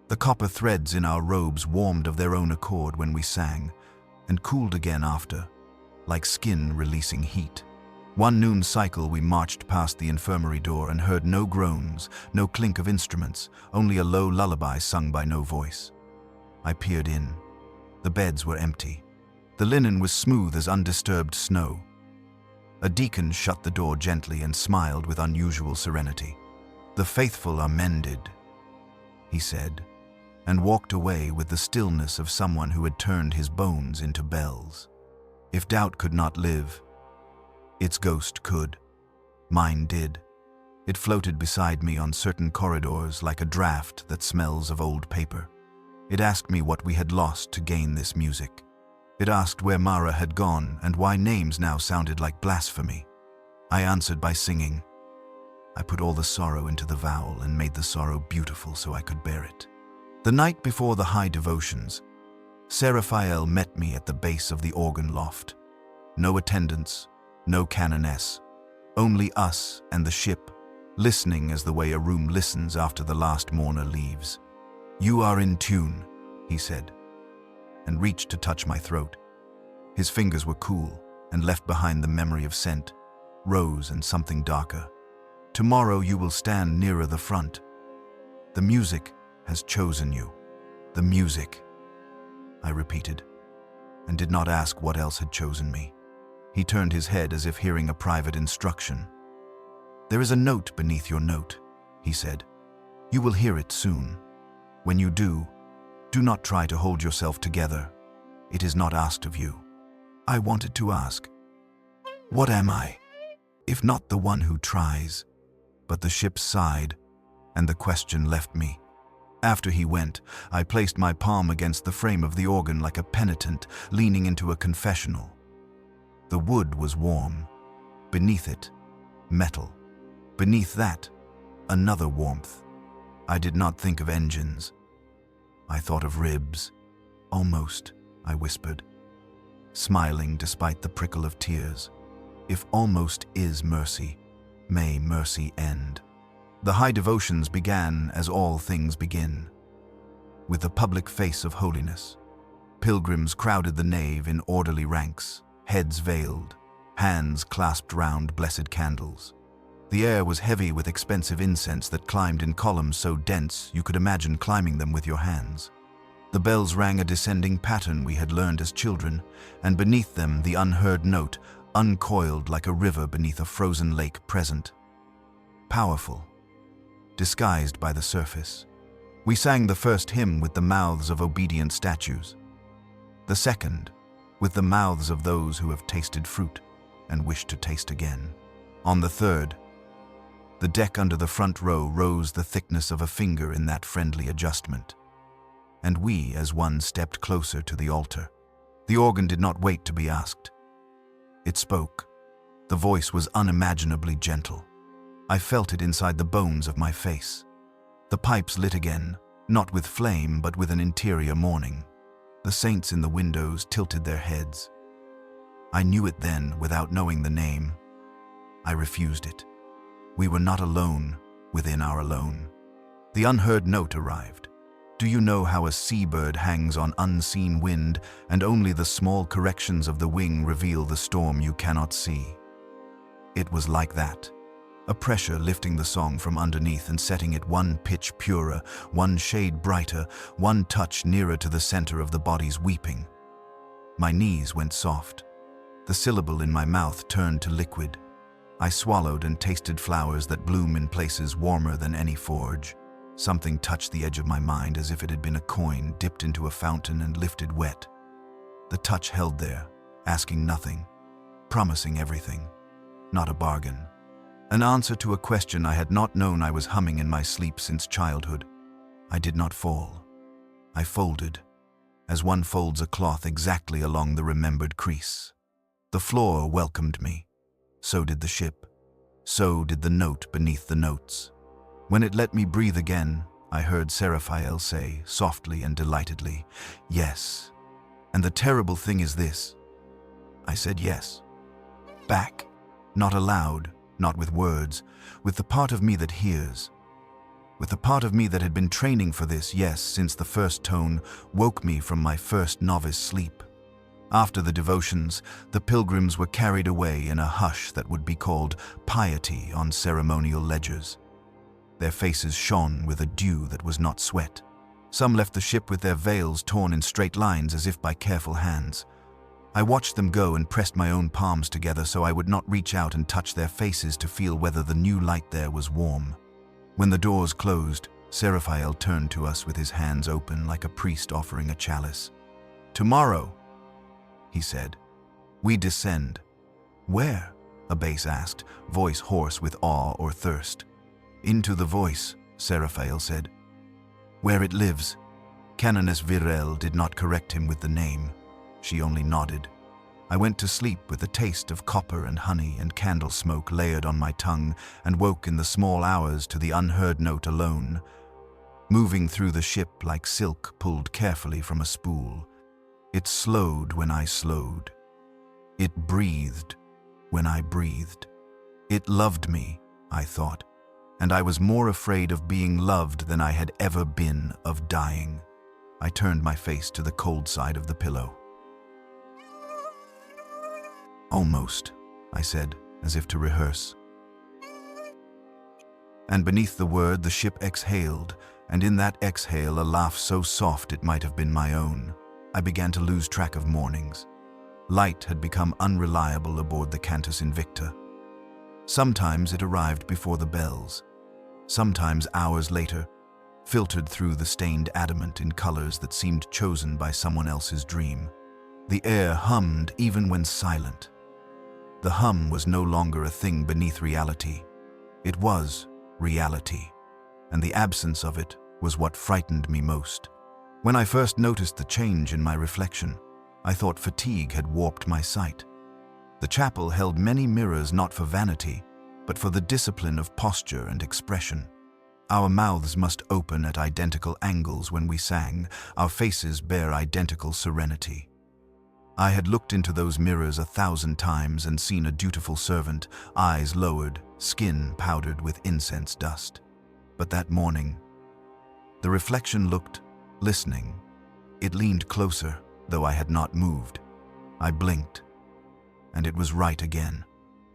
The copper threads in our robes warmed of their own accord when we sang, and cooled again after, like skin releasing heat. One noon cycle we marched past the infirmary door and heard no groans, no clink of instruments, only a low lullaby sung by no voice. I peered in. The beds were empty. The linen was smooth as undisturbed snow. A deacon shut the door gently and smiled with unusual serenity. "The faithful are mended," he said, and walked away with the stillness of someone who had turned his bones into bells. If doubt could not live, its ghost could. Mine did. It floated beside me on certain corridors like a draft that smells of old paper. It asked me what we had lost to gain this music. It asked where Mara had gone and why names now sounded like blasphemy. I answered by singing. I put all the sorrow into the vowel and made the sorrow beautiful so I could bear it. The night before the high devotions, Seraphiel met me at the base of the organ loft. No attendants, no canoness, only us and the ship, listening as the way a room listens after the last mourner leaves. "You are in tune," he said, and reached to touch my throat. His fingers were cool and left behind the memory of scent, rose and something darker. "Tomorrow you will stand nearer the front. The music has chosen you." "The music," I repeated, and did not ask what else had chosen me. He turned his head as if hearing a private instruction. "There is a note beneath your note," he said. "You will hear it soon. When you do not try to hold yourself together. It is not asked of you." I wanted to ask, what am I, if not the one who tries? But the ship sighed, and the question left me. After he went, I placed my palm against the frame of the organ like a penitent leaning into a confessional. The wood was warm. Beneath it, metal. Beneath that, another warmth. I did not think of engines. I thought of ribs. "Almost," I whispered, smiling despite the prickle of tears. If almost is mercy, may mercy end. The high devotions began as all things begin, with the public face of holiness. Pilgrims crowded the nave in orderly ranks, heads veiled, hands clasped round blessed candles. The air was heavy with expensive incense that climbed in columns so dense you could imagine climbing them with your hands. The bells rang a descending pattern we had learned as children, and beneath them the unheard note, uncoiled like a river beneath a frozen lake present. Powerful, disguised by the surface. We sang the first hymn with the mouths of obedient statues. The second, with the mouths of those who have tasted fruit and wish to taste again. On the third, the deck under the front row rose the thickness of a finger in that friendly adjustment. And we, as one, stepped closer to the altar. The organ did not wait to be asked. It spoke. The voice was unimaginably gentle. I felt it inside the bones of my face. The pipes lit again, not with flame, but with an interior mourning. The saints in the windows tilted their heads. I knew it then without knowing the name. I refused it. We were not alone within our alone. The unheard note arrived. Do you know how a seabird hangs on unseen wind, and only the small corrections of the wing reveal the storm you cannot see? It was like that. a pressure lifting the song from underneath and setting it one pitch purer, one shade brighter, one touch nearer to the center of the body's weeping. My knees went soft. The syllable in my mouth turned to liquid. I swallowed and tasted flowers that bloom in places warmer than any forge. Something touched the edge of my mind as if it had been a coin dipped into a fountain and lifted wet. The touch held there, asking nothing, promising everything. Not a bargain. An answer to a question I had not known I was humming in my sleep since childhood. I did not fall. I folded, as one folds a cloth exactly along the remembered crease. The floor welcomed me. So did the ship. So did the note beneath the notes. When it let me breathe again, I heard Seraphael say, softly and delightedly, "Yes. And the terrible thing is this." I said yes. Back. Not aloud, not with words, with the part of me that hears. With the part of me that had been training for this, yes, since the first tone woke me from my first novice sleep. After the devotions, the pilgrims were carried away in a hush that would be called piety on ceremonial ledgers. Their faces shone with a dew that was not sweat. Some left the ship with their veils torn in straight lines as if by careful hands. I watched them go and pressed my own palms together so I would not reach out and touch their faces to feel whether the new light there was warm. When the doors closed, Seraphael turned to us with his hands open like a priest offering a chalice. "Tomorrow," he said, "we descend." "Where?" a bass asked, voice hoarse with awe or thirst. "Into the voice," Seraphael said. "Where it lives." Canoness Virel did not correct him with the name. She only nodded. I went to sleep with a taste of copper and honey and candle smoke layered on my tongue and woke in the small hours to the unheard note alone, moving through the ship like silk pulled carefully from a spool. It slowed when I slowed. It breathed when I breathed. It loved me, I thought, and I was more afraid of being loved than I had ever been of dying. I turned my face to the cold side of the pillow. "Almost," I said, as if to rehearse. And beneath the word, the ship exhaled, and in that exhale a laugh so soft it might have been my own. I began to lose track of mornings. Light had become unreliable aboard the Cantus Invicta. Sometimes it arrived before the bells. Sometimes hours later, filtered through the stained adamant in colors that seemed chosen by someone else's dream. The air hummed even when silent. The hum was no longer a thing beneath reality. It was reality, and the absence of it was what frightened me most. When I first noticed the change in my reflection, I thought fatigue had warped my sight. The chapel held many mirrors not for vanity, but for the discipline of posture and expression. Our mouths must open at identical angles when we sang, our faces bear identical serenity. I had looked into those mirrors 1,000 times and seen a dutiful servant, eyes lowered, skin powdered with incense dust. But that morning, the reflection looked, listening. It leaned closer, though I had not moved. I blinked, and it was right again.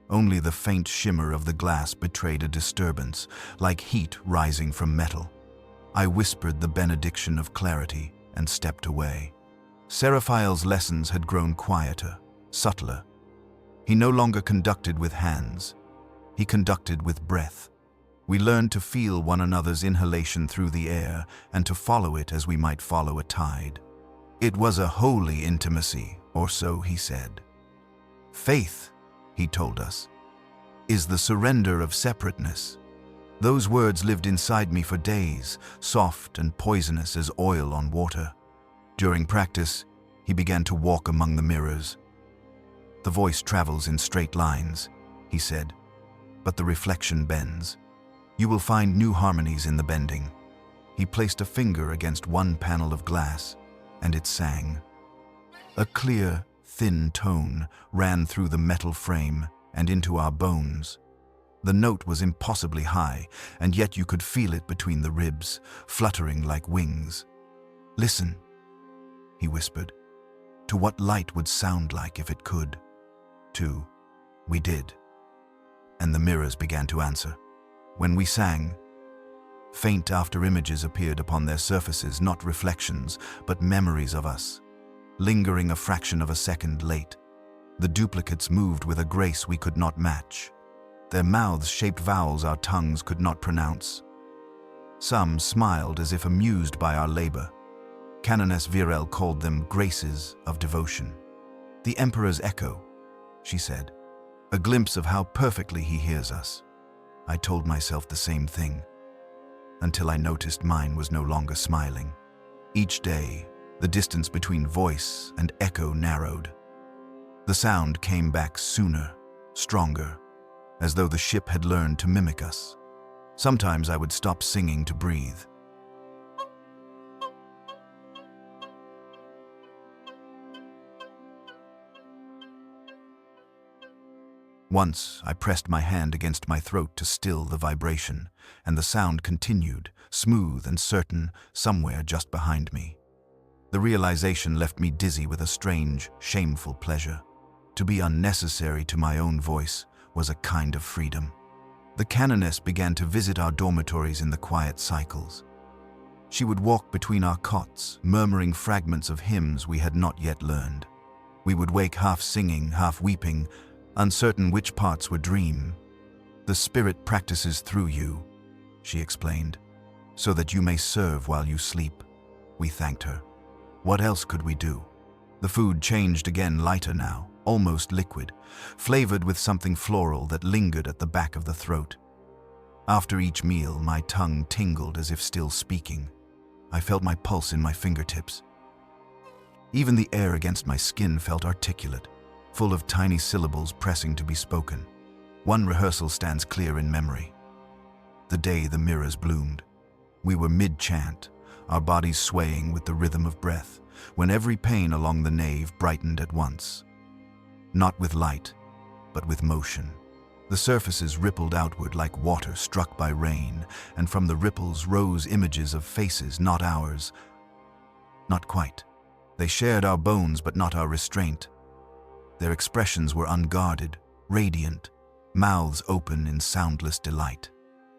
Only the faint shimmer of the glass betrayed a disturbance, like heat rising from metal. I whispered the benediction of clarity and stepped away. Seraphael's lessons had grown quieter, subtler. He no longer conducted with hands. He conducted with breath. We learned to feel one another's inhalation through the air and to follow it as we might follow a tide. It was a holy intimacy, or so he said. Faith, he told us, is the surrender of separateness. Those words lived inside me for days, soft and poisonous as oil on water. During practice, he began to walk among the mirrors. The voice travels in straight lines, he said, but the reflection bends. You will find new harmonies in the bending. He placed a finger against one panel of glass, and it sang. A clear, thin tone ran through the metal frame and into our bones. The note was impossibly high, and yet you could feel it between the ribs, fluttering like wings. Listen, he whispered, to what light would sound like if it could. We did. and the mirrors began to answer. When we sang, faint after-images appeared upon their surfaces, not reflections, but memories of us, lingering a fraction of a second late. The duplicates moved with a grace we could not match. Their mouths shaped vowels our tongues could not pronounce. Some smiled as if amused by our labor. Canoness Virel called them graces of devotion. "The Emperor's echo," she said. "A glimpse of how perfectly he hears us." I told myself the same thing, until I noticed mine was no longer smiling. Each day, the distance between voice and echo narrowed. The sound came back sooner, stronger, as though the ship had learned to mimic us. Sometimes I would stop singing to breathe. Once, I pressed my hand against my throat to still the vibration, and the sound continued, smooth and certain, somewhere just behind me. The realization left me dizzy with a strange, shameful pleasure. To be unnecessary to my own voice was a kind of freedom. The canoness began to visit our dormitories in the quiet cycles. She would walk between our cots, murmuring fragments of hymns we had not yet learned. We would wake half singing, half weeping, uncertain which parts were dream. "The Spirit practices through you," she explained, "so that you may serve while you sleep." We thanked her. What else could we do? The food changed again, lighter now, almost liquid, flavored with something floral that lingered at the back of the throat. After each meal, my tongue tingled as if still speaking. I felt my pulse in my fingertips. Even the air against my skin felt articulate, full of tiny syllables pressing to be spoken. One rehearsal stands clear in memory. The day the mirrors bloomed. We were mid-chant, our bodies swaying with the rhythm of breath, when every pane along the nave brightened at once. Not with light, but with motion. The surfaces rippled outward like water struck by rain, and from the ripples rose images of faces not ours. Not quite. They shared our bones but not our restraint. Their expressions were unguarded, radiant, mouths open in soundless delight.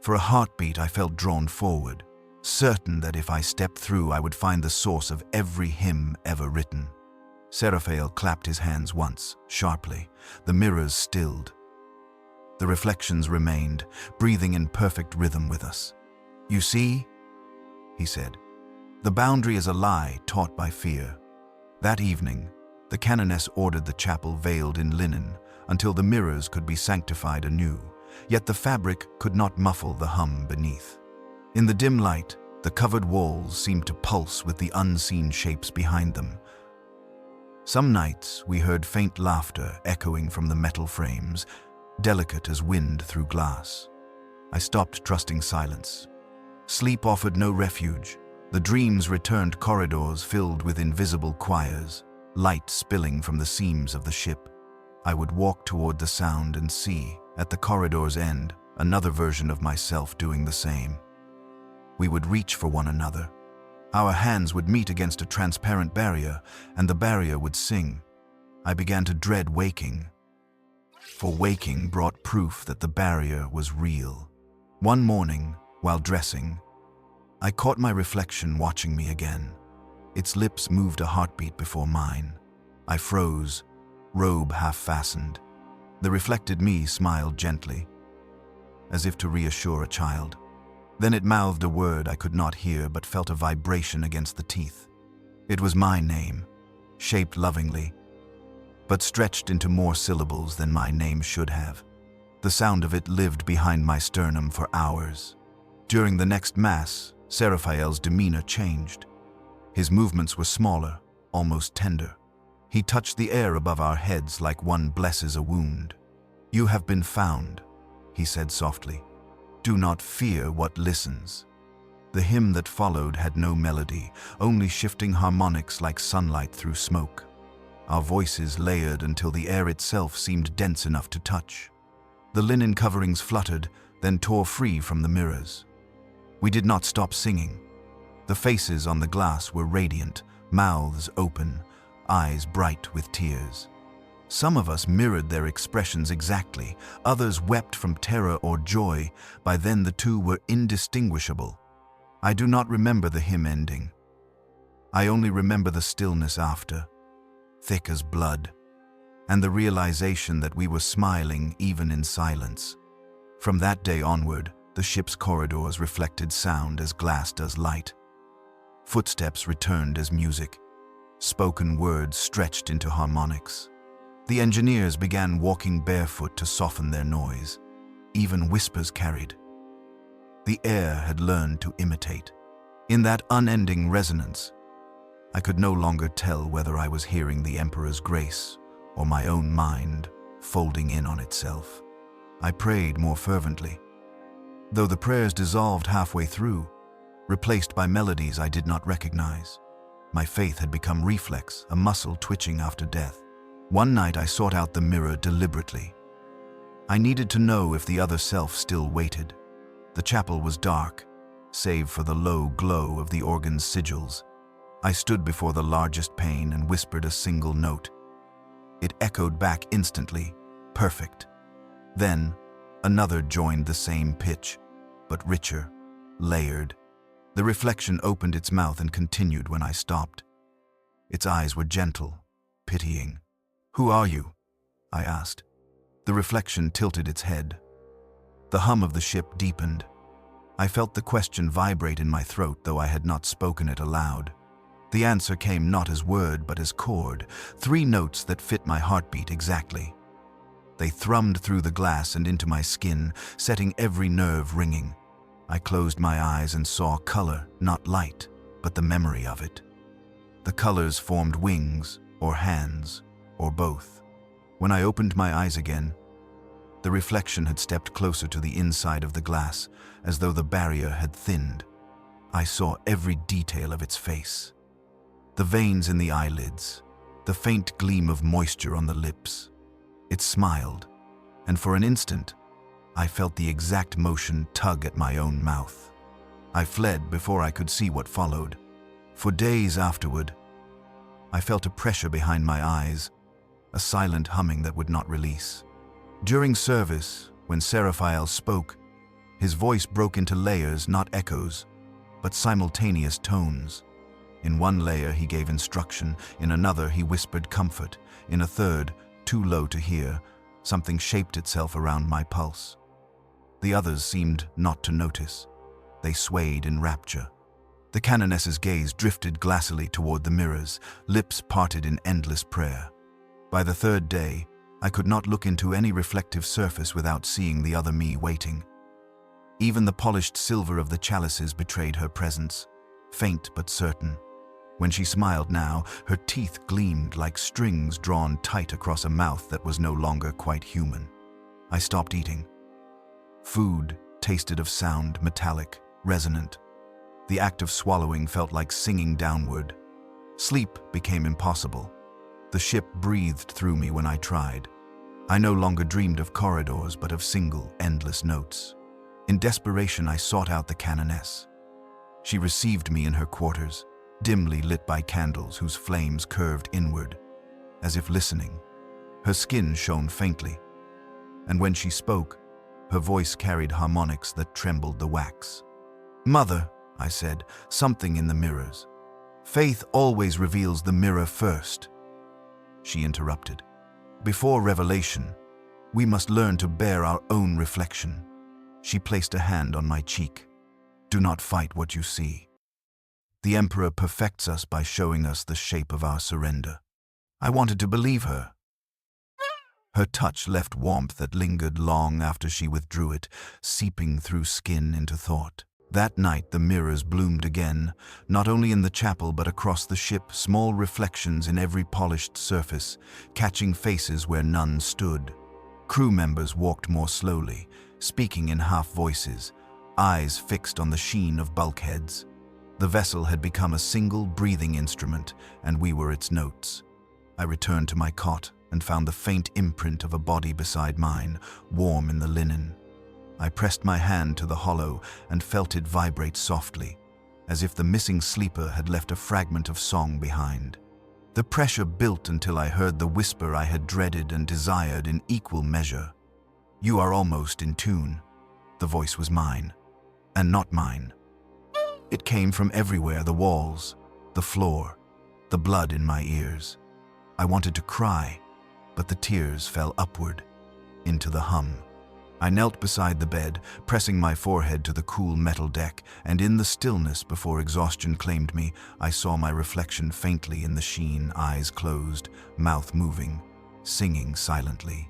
For a heartbeat I felt drawn forward, certain that if I stepped through I would find the source of every hymn ever written. Seraphael clapped his hands once, sharply. The mirrors stilled. The reflections remained, breathing in perfect rhythm with us. "You see," he said, "the boundary is a lie taught by fear." That evening, the canoness ordered the chapel veiled in linen until the mirrors could be sanctified anew, yet the fabric could not muffle the hum beneath. In the dim light, the covered walls seemed to pulse with the unseen shapes behind them. Some nights we heard faint laughter echoing from the metal frames, delicate as wind through glass. I stopped trusting silence. Sleep offered no refuge. The dreams returned corridors filled with invisible choirs, light spilling from the seams of the ship. I would walk toward the sound and see, at the corridor's end, another version of myself doing the same. We would reach for one another. Our hands would meet against a transparent barrier, and the barrier would sing. I began to dread waking, for waking brought proof that the barrier was real. One morning, while dressing, I caught my reflection watching me again. Its lips moved a heartbeat before mine. I froze, robe half-fastened. The reflected me smiled gently, as if to reassure a child. Then it mouthed a word I could not hear but felt a vibration against the teeth. It was my name, shaped lovingly, but stretched into more syllables than my name should have. The sound of it lived behind my sternum for hours. During the next Mass, Seraphael's demeanor changed. His movements were smaller, almost tender. He touched the air above our heads like one blesses a wound. "You have been found," he said softly. "Do not fear what listens." The hymn that followed had no melody, only shifting harmonics like sunlight through smoke. Our voices layered until the air itself seemed dense enough to touch. The linen coverings fluttered, then tore free from the mirrors. We did not stop singing. The faces on the glass were radiant, mouths open, eyes bright with tears. Some of us mirrored their expressions exactly, others wept from terror or joy. By then the two were indistinguishable. I do not remember the hymn ending. I only remember the stillness after, thick as blood, and the realization that we were smiling even in silence. From that day onward, the ship's corridors reflected sound as glass does light. Footsteps returned as music. Spoken words stretched into harmonics. The engineers began walking barefoot to soften their noise. Even whispers carried. The air had learned to imitate. In that unending resonance, I could no longer tell whether I was hearing the Emperor's grace or my own mind folding in on itself. I prayed more fervently, though the prayers dissolved halfway through, replaced by melodies I did not recognize. My faith had become reflex, a muscle twitching after death. One night I sought out the mirror deliberately. I needed to know if the other self still waited. The chapel was dark, save for the low glow of the organ's sigils. I stood before the largest pane and whispered a single note. It echoed back instantly, perfect. Then, another joined the same pitch, but richer, layered. The reflection opened its mouth and continued when I stopped. Its eyes were gentle, pitying. "Who are you?" I asked. The reflection tilted its head. The hum of the ship deepened. I felt the question vibrate in my throat, though I had not spoken it aloud. The answer came not as word but as chord, 3 notes that fit my heartbeat exactly. They thrummed through the glass and into my skin, setting every nerve ringing. I closed my eyes and saw color, not light, but the memory of it. The colors formed wings, or hands, or both. When I opened my eyes again, the reflection had stepped closer to the inside of the glass, as though the barrier had thinned. I saw every detail of its face. The veins in the eyelids, the faint gleam of moisture on the lips. It smiled, and for an instant, I felt the exact motion tug at my own mouth. I fled before I could see what followed. For days afterward, I felt a pressure behind my eyes, a silent humming that would not release. During service, when Seraphiel spoke, his voice broke into layers, not echoes, but simultaneous tones. In one layer he gave instruction, in another he whispered comfort, in a third, too low to hear, something shaped itself around my pulse. The others seemed not to notice. They swayed in rapture. The canoness's gaze drifted glassily toward the mirrors, lips parted in endless prayer. By the 3rd day, I could not look into any reflective surface without seeing the other me waiting. Even the polished silver of the chalices betrayed her presence, faint but certain. When she smiled now, her teeth gleamed like strings drawn tight across a mouth that was no longer quite human. I stopped eating. Food tasted of sound, metallic, resonant. The act of swallowing felt like singing downward. Sleep became impossible. The ship breathed through me when I tried. I no longer dreamed of corridors, but of single, endless notes. In desperation, I sought out the canoness. She received me in her quarters, dimly lit by candles whose flames curved inward, as if listening. Her skin shone faintly, and when she spoke, her voice carried harmonics that trembled the wax. "Mother," I said, "something in the mirrors. Faith always reveals the mirror first." She interrupted. "Before revelation, we must learn to bear our own reflection." She placed a hand on my cheek. "Do not fight what you see. The Emperor perfects us by showing us the shape of our surrender." I wanted to believe her. Her touch left warmth that lingered long after she withdrew it, seeping through skin into thought. That night the mirrors bloomed again, not only in the chapel but across the ship, small reflections in every polished surface, catching faces where none stood. Crew members walked more slowly, speaking in half voices, eyes fixed on the sheen of bulkheads. The vessel had become a single breathing instrument, and we were its notes. I returned to my cot and found the faint imprint of a body beside mine, warm in the linen. I pressed my hand to the hollow and felt it vibrate softly, as if the missing sleeper had left a fragment of song behind. The pressure built until I heard the whisper I had dreaded and desired in equal measure. "You are almost in tune." The voice was mine, and not mine. It came from everywhere, the walls, the floor, the blood in my ears. I wanted to cry, but the tears fell upward, into the hum. I knelt beside the bed, pressing my forehead to the cool metal deck, and in the stillness before exhaustion claimed me, I saw my reflection faintly in the sheen, eyes closed, mouth moving, singing silently.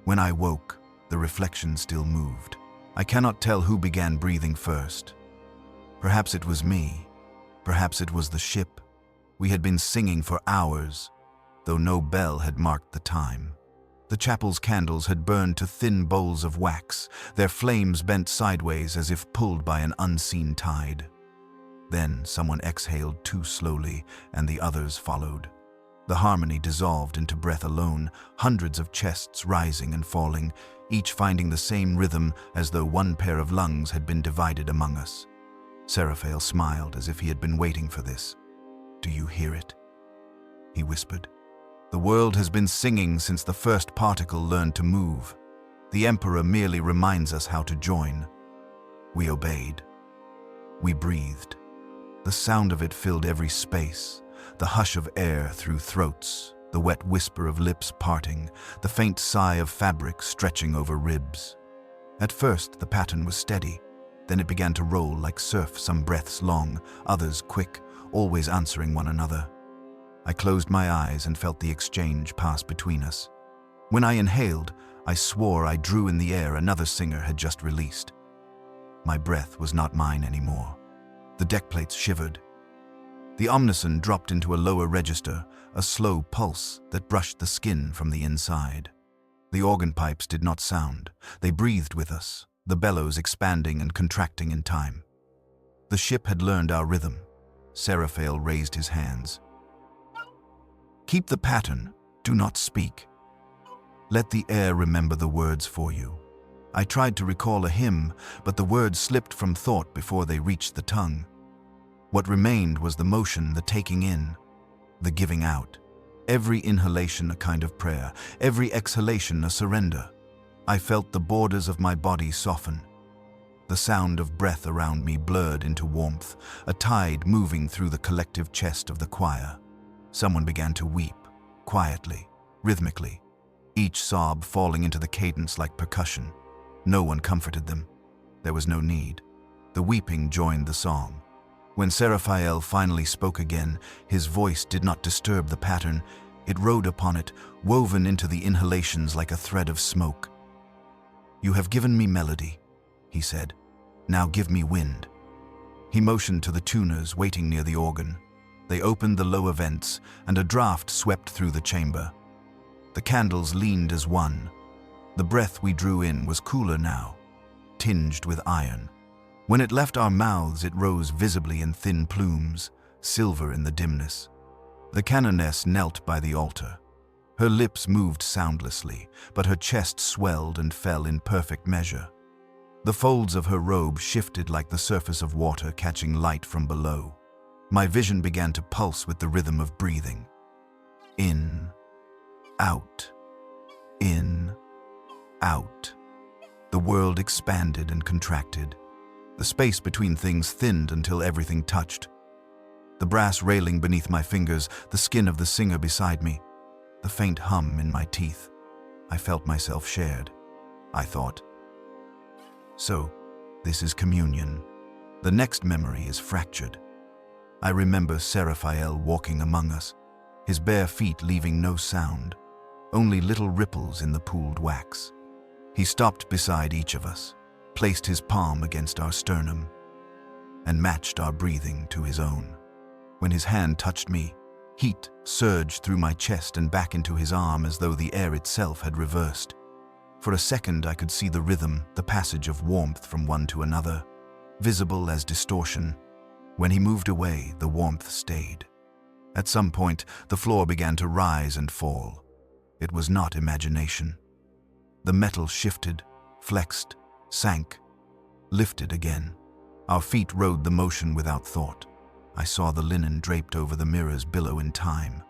When I woke, the reflection still moved. I cannot tell who began breathing first. Perhaps it was me. Perhaps it was the ship. We had been singing for hours, though no bell had marked the time. The chapel's candles had burned to thin bowls of wax, their flames bent sideways as if pulled by an unseen tide. Then someone exhaled too slowly, and the others followed. The harmony dissolved into breath alone, hundreds of chests rising and falling, each finding the same rhythm as though one pair of lungs had been divided among us. Seraphael smiled as if he had been waiting for this. "Do you hear it?" he whispered. "The world has been singing since the first particle learned to move. The Emperor merely reminds us how to join." We obeyed. We breathed. The sound of it filled every space, the hush of air through throats, the wet whisper of lips parting, the faint sigh of fabric stretching over ribs. At first, the pattern was steady. Then it began to roll like surf, some breaths long, others quick, always answering one another. I closed my eyes and felt the exchange pass between us. When I inhaled, I swore I drew in the air another singer had just released. My breath was not mine anymore. The deck plates shivered. The omnison dropped into a lower register, a slow pulse that brushed the skin from the inside. The organ pipes did not sound. They breathed with us, the bellows expanding and contracting in time. The ship had learned our rhythm. Seraphael raised his hands. "Keep the pattern. Do not speak. Let the air remember the words for you." I tried to recall a hymn, but the words slipped from thought before they reached the tongue. What remained was the motion, the taking in, the giving out. Every inhalation a kind of prayer, every exhalation a surrender. I felt the borders of my body soften. The sound of breath around me blurred into warmth, a tide moving through the collective chest of the choir. Someone began to weep, quietly, rhythmically, each sob falling into the cadence like percussion. No one comforted them. There was no need. The weeping joined the song. When Seraphael finally spoke again, his voice did not disturb the pattern. It rode upon it, woven into the inhalations like a thread of smoke. "You have given me melody," he said. "Now give me wind." He motioned to the tuners waiting near the organ. They opened the lower vents, and a draft swept through the chamber. The candles leaned as one. The breath we drew in was cooler now, tinged with iron. When it left our mouths, it rose visibly in thin plumes, silver in the dimness. The canoness knelt by the altar. Her lips moved soundlessly, but her chest swelled and fell in perfect measure. The folds of her robe shifted like the surface of water catching light from below. My vision began to pulse with the rhythm of breathing. In, out, in, out. The world expanded and contracted. The space between things thinned until everything touched. The brass railing beneath my fingers, the skin of the singer beside me, the faint hum in my teeth. I felt myself shared. I thought, so, this is communion. The next memory is fractured. I remember Seraphael walking among us, his bare feet leaving no sound, only little ripples in the pooled wax. He stopped beside each of us, placed his palm against our sternum, and matched our breathing to his own. When his hand touched me, heat surged through my chest and back into his arm as though the air itself had reversed. For a second I could see the rhythm, the passage of warmth from one to another, visible as distortion. When he moved away, the warmth stayed. At some point, the floor began to rise and fall. It was not imagination. The metal shifted, flexed, sank, lifted again. Our feet rode the motion without thought. I saw the linen draped over the mirrors billow in time.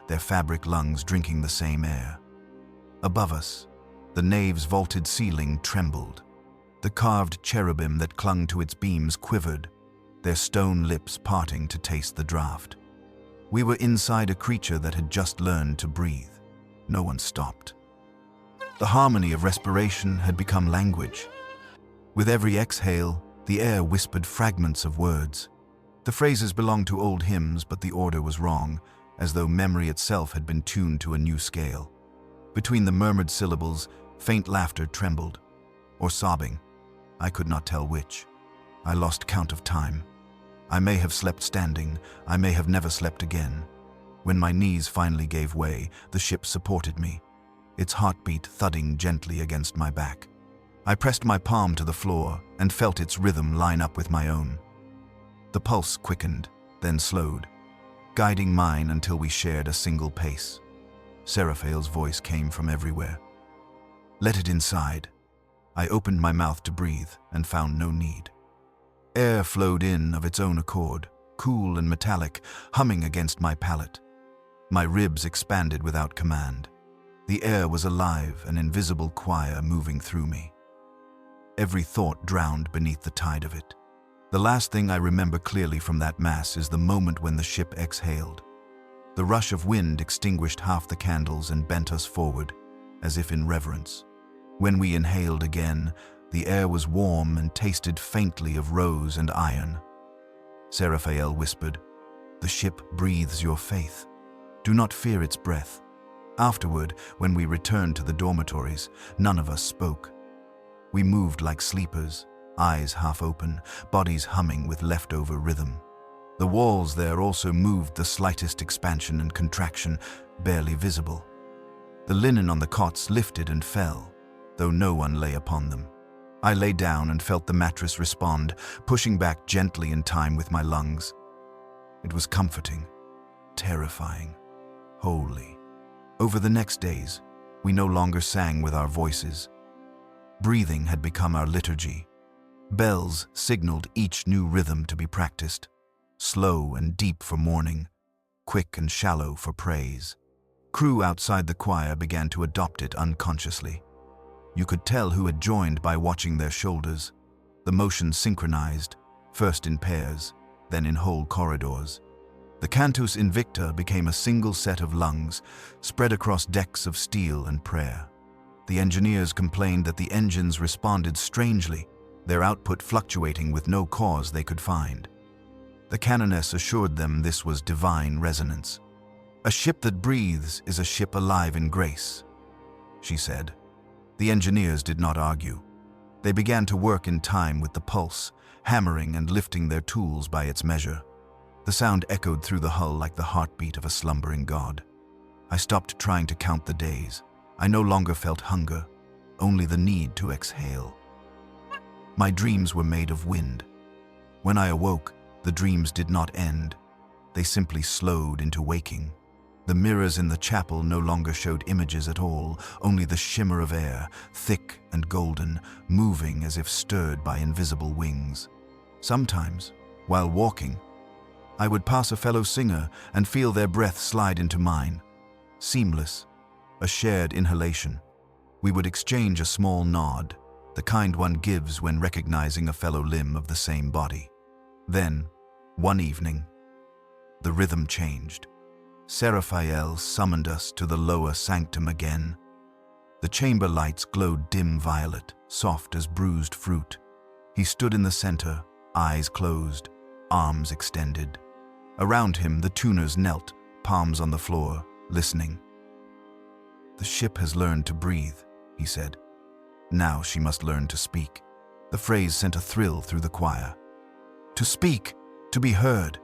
their fabric lungs drinking the same air. Above us, the nave's vaulted ceiling trembled. The carved cherubim that clung to its beams quivered, their stone lips parting to taste the draught. We were inside a creature that had just learned to breathe. No one stopped. The harmony of respiration had become language. With every exhale, the air whispered fragments of words. The phrases belonged to old hymns, but the order was wrong, as though memory itself had been tuned to a new scale. Between the murmured syllables, faint laughter trembled, or sobbing. I could not tell which. I lost count of time. I may have slept standing, I may have never slept again. When my knees finally gave way, the ship supported me, its heartbeat thudding gently against my back. I pressed my palm to the floor and felt its rhythm line up with my own. The pulse quickened, then slowed, guiding mine until we shared a single pace. Seraphael's voice came from everywhere. "Let it inside." I opened my mouth to breathe and found no need. Air flowed in of its own accord, cool and metallic, humming against my palate. My ribs expanded without command. The air was alive, an invisible choir moving through me. Every thought drowned beneath the tide of it. The last thing I remember clearly from that mass is the moment when the ship exhaled. The rush of wind extinguished half the candles and bent us forward, as if in reverence. When we inhaled again, the air was warm and tasted faintly of rose and iron. Seraphael whispered, "The ship breathes your faith. Do not fear its breath." Afterward, when we returned to the dormitories, none of us spoke. We moved like sleepers, eyes half open, bodies humming with leftover rhythm. The walls there also moved the slightest expansion and contraction, barely visible. The linen on the cots lifted and fell, though no one lay upon them. I lay down and felt the mattress respond, pushing back gently in time with my lungs. It was comforting, terrifying, holy. Over the next days, we no longer sang with our voices. Breathing had become our liturgy. Bells signaled each new rhythm to be practiced, slow and deep for mourning, quick and shallow for praise. Crew outside the choir began to adopt it unconsciously. You could tell who had joined by watching their shoulders. The motion synchronized, first in pairs, then in whole corridors. The Cantus Invicta became a single set of lungs, spread across decks of steel and prayer. The engineers complained that the engines responded strangely, their output fluctuating with no cause they could find. The canoness assured them this was divine resonance. "A ship that breathes is a ship alive in grace," she said. The engineers did not argue. They began to work in time with the pulse, hammering and lifting their tools by its measure. The sound echoed through the hull like the heartbeat of a slumbering god. I stopped trying to count the days. I no longer felt hunger, only the need to exhale. My dreams were made of wind. When I awoke, the dreams did not end. They simply slowed into waking. The mirrors in the chapel no longer showed images at all, only the shimmer of air, thick and golden, moving as if stirred by invisible wings. Sometimes, while walking, I would pass a fellow singer and feel their breath slide into mine. Seamless, a shared inhalation. We would exchange a small nod, the kind one gives when recognizing a fellow limb of the same body. Then, one evening, the rhythm changed. Seraphael summoned us to the lower sanctum again. The chamber lights glowed dim violet, soft as bruised fruit. He stood in the center, eyes closed, arms extended. Around him, the tuners knelt, palms on the floor, listening. "The ship has learned to breathe," he said. "Now she must learn to speak." The phrase sent a thrill through the choir. To speak, to be heard.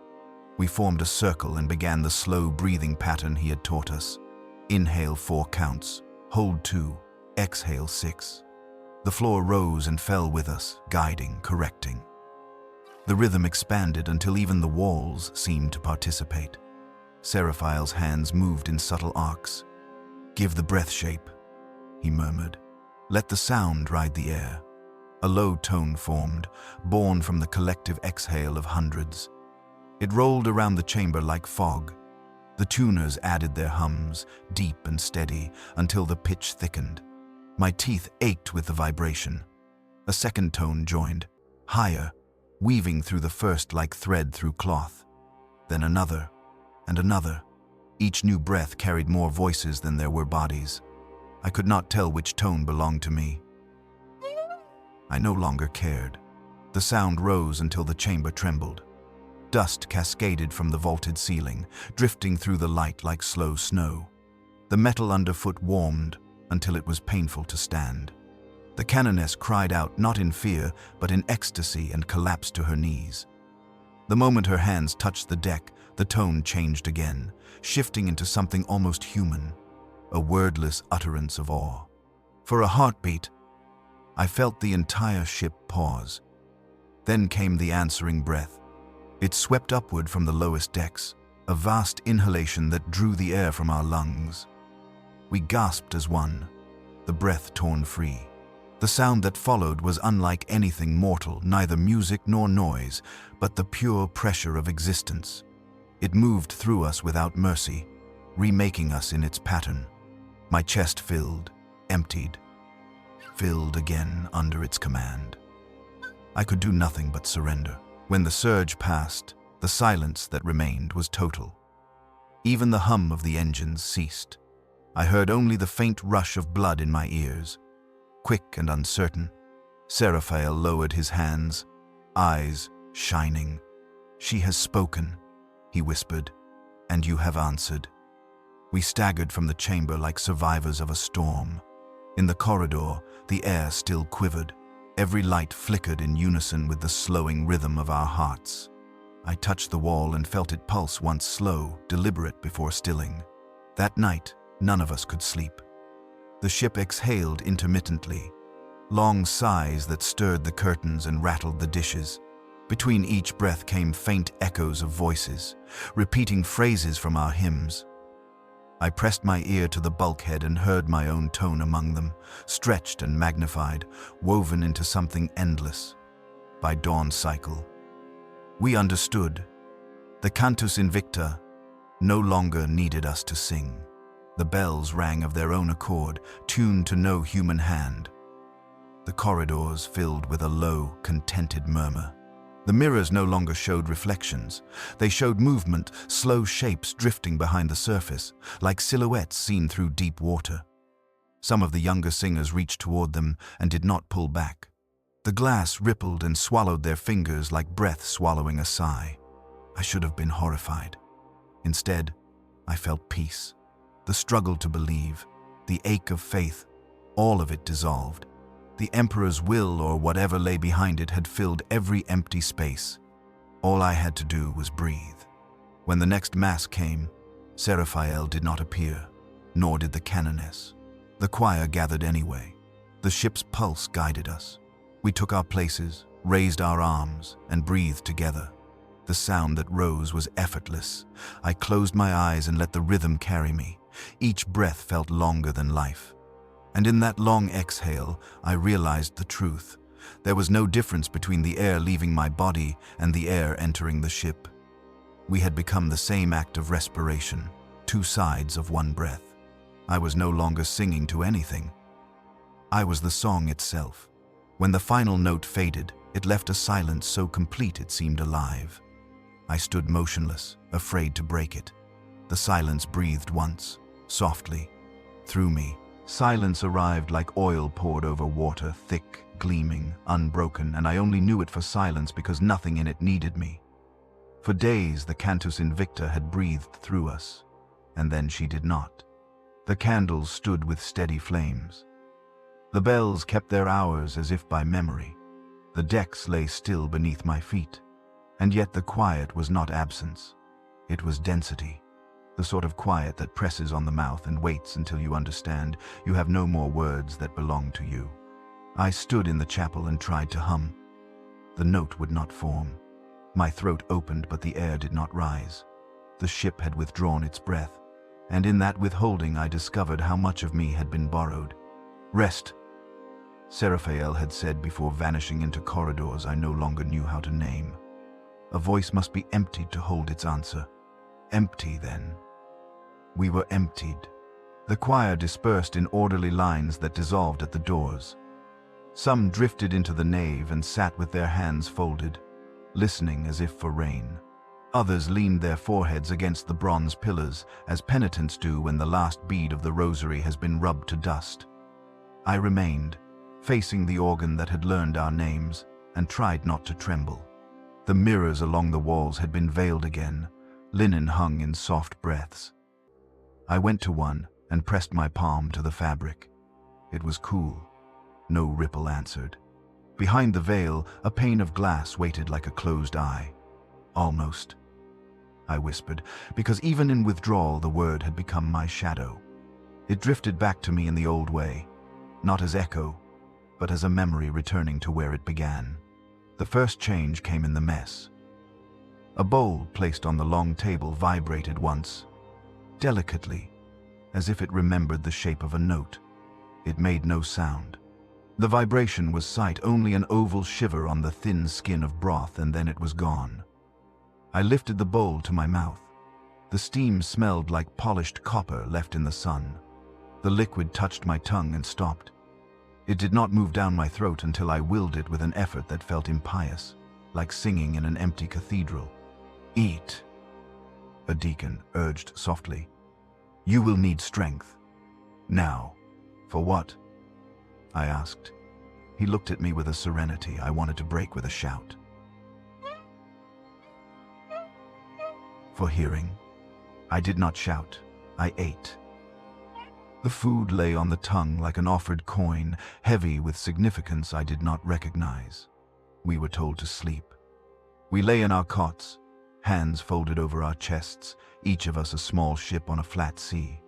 We formed a circle and began the slow breathing pattern he had taught us. Inhale 4 counts, hold 2, exhale 6. The floor rose and fell with us, guiding, correcting. The rhythm expanded until even the walls seemed to participate. Seraphael's hands moved in subtle arcs. "Give the breath shape," he murmured. "Let the sound ride the air." A low tone formed, born from the collective exhale of hundreds. It rolled around the chamber like fog, The tuners added their hums, deep and steady, until the pitch thickened. My teeth ached with the vibration. A second tone joined, higher, weaving through the first like thread through cloth. Then another, and another. Each new breath carried more voices than there were bodies. I could not tell which tone belonged to me. I no longer cared. The sound rose until the chamber trembled. Dust cascaded from the vaulted ceiling, drifting through the light like slow snow. The metal underfoot warmed until it was painful to stand. The canoness cried out not in fear, but in ecstasy, and collapsed to her knees. The moment her hands touched the deck, the tone changed again, shifting into something almost human, a wordless utterance of awe. For a heartbeat, I felt the entire ship pause. Then came the answering breath. It swept upward from the lowest decks, a vast inhalation that drew the air from our lungs. We gasped as one, the breath torn free. The sound that followed was unlike anything mortal, neither music nor noise, but the pure pressure of existence. It moved through us without mercy, remaking us in its pattern. My chest filled, emptied, filled again under its command. I could do nothing but surrender. When the surge passed, the silence that remained was total. Even the hum of the engines ceased. I heard only the faint rush of blood in my ears. Quick and uncertain, Seraphael lowered his hands, eyes shining. "She has spoken," he whispered, "and you have answered." We staggered from the chamber like survivors of a storm. In the corridor, the air still quivered. Every light flickered in unison with the slowing rhythm of our hearts. I touched the wall and felt it pulse once slow, deliberate before stilling. That night, none of us could sleep. The ship exhaled intermittently, long sighs that stirred the curtains and rattled the dishes. Between each breath came faint echoes of voices, repeating phrases from our hymns. I pressed my ear to the bulkhead and heard my own tone among them, stretched and magnified, woven into something endless. By dawn's cycle, we understood. The Cantus Invicta no longer needed us to sing. The bells rang of their own accord, tuned to no human hand. The corridors filled with a low, contented murmur. The mirrors no longer showed reflections. They showed movement, slow shapes drifting behind the surface, like silhouettes seen through deep water. Some of the younger singers reached toward them and did not pull back. The glass rippled and swallowed their fingers like breath swallowing a sigh. I should have been horrified. Instead, I felt peace. The struggle to believe, the ache of faith, all of it dissolved. The Emperor's will, or whatever lay behind it, had filled every empty space. All I had to do was breathe. When the next Mass came, Seraphael did not appear, nor did the canoness. The choir gathered anyway. The ship's pulse guided us. We took our places, raised our arms, and breathed together. The sound that rose was effortless. I closed my eyes and let the rhythm carry me. Each breath felt longer than life. And in that long exhale, I realized the truth. There was no difference between the air leaving my body and the air entering the ship. We had become the same act of respiration, two sides of one breath. I was no longer singing to anything. I was the song itself. When the final note faded, it left a silence so complete it seemed alive. I stood motionless, afraid to break it. The silence breathed once, softly, through me. Silence arrived like oil poured over water, thick, gleaming, unbroken, and I only knew it for silence because nothing in it needed me. For days, the Cantus Invicta had breathed through us, and then she did not. The candles stood with steady flames. The bells kept their hours as if by memory. The decks lay still beneath my feet, and yet the quiet was not absence. It was density. The sort of quiet that presses on the mouth and waits until you understand you have no more words that belong to you. I stood in the chapel and tried to hum. The note would not form. My throat opened, but the air did not rise. The ship had withdrawn its breath, and in that withholding I discovered how much of me had been borrowed. "Rest," Seraphael had said before vanishing into corridors I no longer knew how to name. A voice must be emptied to hold its answer. Empty, then, We were emptied. The choir dispersed in orderly lines that dissolved at the doors. Some drifted into the nave and sat with their hands folded, listening as if for rain. Others leaned their foreheads against the bronze pillars, as penitents do when the last bead of the rosary has been rubbed to dust. I remained, facing the organ that had learned our names, and tried not to tremble. The mirrors along the walls had been veiled again, linen hung in soft breaths. I went to one and pressed my palm to the fabric. It was cool. No ripple answered. Behind the veil, a pane of glass waited like a closed eye. Almost, I whispered, because even in withdrawal the word had become my shadow. It drifted back to me in the old way, not as echo, but as a memory returning to where it began. The first change came in the mess. A bowl placed on the long table vibrated once, delicately, as if it remembered the shape of a note. It made no sound. The vibration was sight, only an oval shiver on the thin skin of broth, and then it was gone. I lifted the bowl to my mouth. The steam smelled like polished copper left in the sun. The liquid touched my tongue and stopped. It did not move down my throat until I willed it with an effort that felt impious, like singing in an empty cathedral. "Eat," a deacon urged softly. "You will need strength." "Now." "For what?" I asked. He looked at me with a serenity I wanted to break with a shout. "For hearing." I did not shout. I ate. The food lay on the tongue like an offered coin, heavy with significance I did not recognize. We were told to sleep. We lay in our cots, hands folded over our chests, each of us a small ship on a flat sea.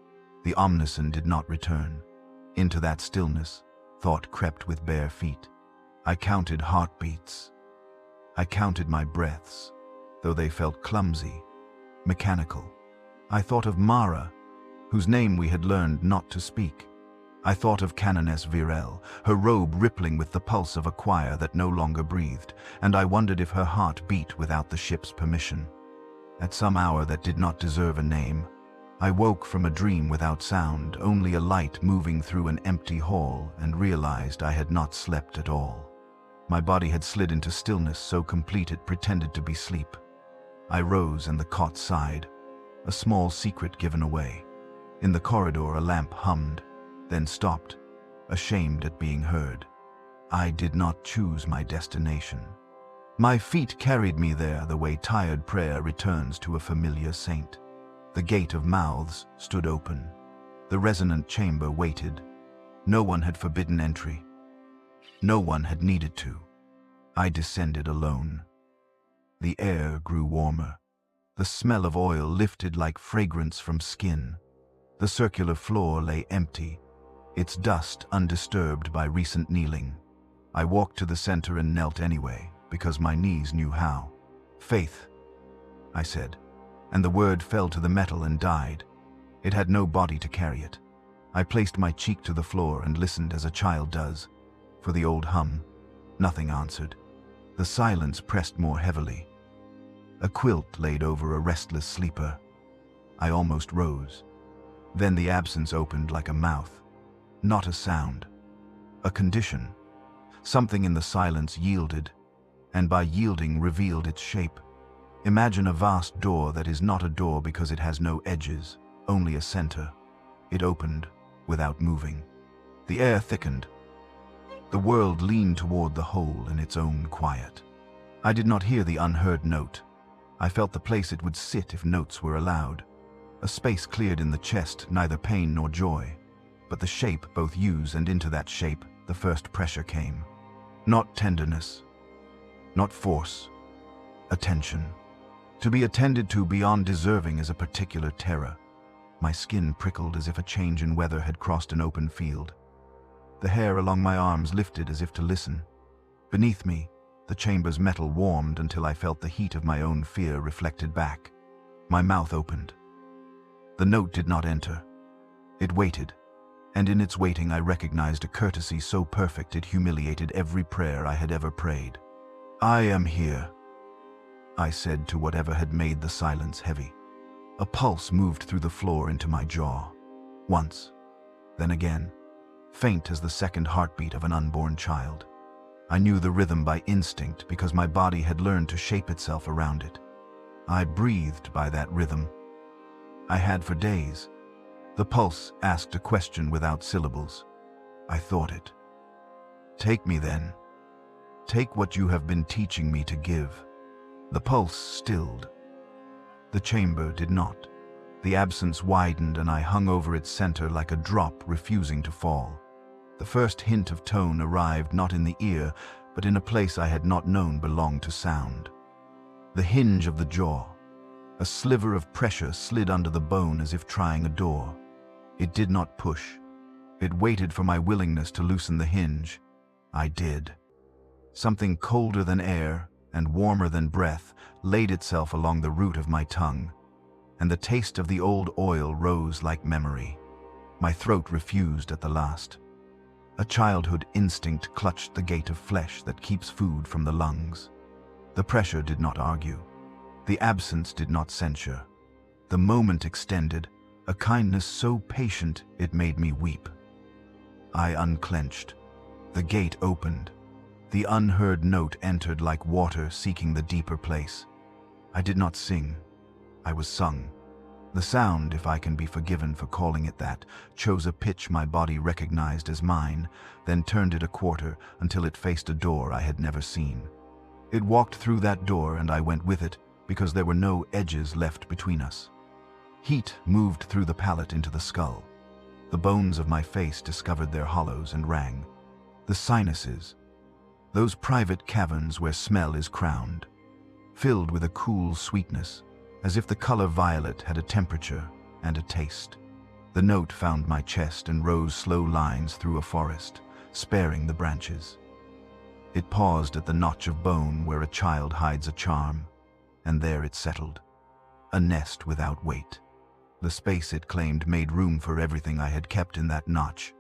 The omniscient did not return. Into that stillness, thought crept with bare feet. I counted heartbeats. I counted my breaths, though they felt clumsy, mechanical. I thought of Mara, whose name we had learned not to speak. I thought of Canoness Virel, her robe rippling with the pulse of a choir that no longer breathed, and I wondered if her heart beat without the ship's permission. At some hour that did not deserve a name, I woke from a dream without sound, only a light moving through an empty hall, and realized I had not slept at all. My body had slid into stillness so complete it pretended to be sleep. I rose and the cot sighed, a small secret given away. In the corridor a lamp hummed, then stopped, ashamed at being heard. I did not choose my destination. My feet carried me there the way tired prayer returns to a familiar saint. The gate of mouths stood open. The resonant chamber waited. No one had forbidden entry. No one had needed to. I descended alone. The air grew warmer. The smell of oil lifted like fragrance from skin. The circular floor lay empty, its dust undisturbed by recent kneeling. I walked to the center and knelt anyway, because my knees knew how. "Faith," I said, and the word fell to the metal and died. It had no body to carry it. I placed my cheek to the floor and listened as a child does. For the old hum, nothing answered. The silence pressed more heavily. A quilt laid over a restless sleeper. I almost rose. Then the absence opened like a mouth. Not a sound. A condition. Something in the silence yielded, and by yielding revealed its shape. Imagine a vast door that is not a door because it has no edges, only a center. It opened without moving. The air thickened. The world leaned toward the hole in its own quiet. I did not hear the unheard note. I felt the place it would sit if notes were allowed. A space cleared in the chest, neither pain nor joy, but the shape both used, and into that shape the first pressure came. Not tenderness, not force, attention. To be attended to beyond deserving is a particular terror. My skin prickled as if a change in weather had crossed an open field. The hair along my arms lifted as if to listen. Beneath me, the chamber's metal warmed until I felt the heat of my own fear reflected back. My mouth opened. The note did not enter. It waited, and in its waiting I recognized a courtesy so perfect it humiliated every prayer I had ever prayed. "I am here," I said to whatever had made the silence heavy. A pulse moved through the floor into my jaw. Once, then again, faint as the second heartbeat of an unborn child. I knew the rhythm by instinct because my body had learned to shape itself around it. I breathed by that rhythm. I had for days. The pulse asked a question without syllables. I thought it. Take me then. Take what you have been teaching me to give. The pulse stilled. The chamber did not. The absence widened and I hung over its center like a drop refusing to fall. The first hint of tone arrived not in the ear, but in a place I had not known belonged to sound. The hinge of the jaw. A sliver of pressure slid under the bone as if trying a door. It did not push. It waited for my willingness to loosen the hinge. I did. Something colder than air and warmer than breath laid itself along the root of my tongue, and the taste of the old oil rose like memory. My throat refused at the last. A childhood instinct clutched the gate of flesh that keeps food from the lungs. The pressure did not argue. The absence did not censure. The moment extended, a kindness so patient it made me weep. I unclenched. The gate opened. The unheard note entered like water seeking the deeper place. I did not sing. I was sung. The sound, if I can be forgiven for calling it that, chose a pitch my body recognized as mine, then turned it a quarter until it faced a door I had never seen. It walked through that door and I went with it because there were no edges left between us. Heat moved through the palate into the skull. The bones of my face discovered their hollows and rang. The sinuses, those private caverns where smell is crowned, filled with a cool sweetness, as if the color violet had a temperature and a taste. The note found my chest and rose slow lines through a forest, sparing the branches. It paused at the notch of bone where a child hides a charm, and there it settled. A nest without weight. The space it claimed made room for everything I had kept in that notch.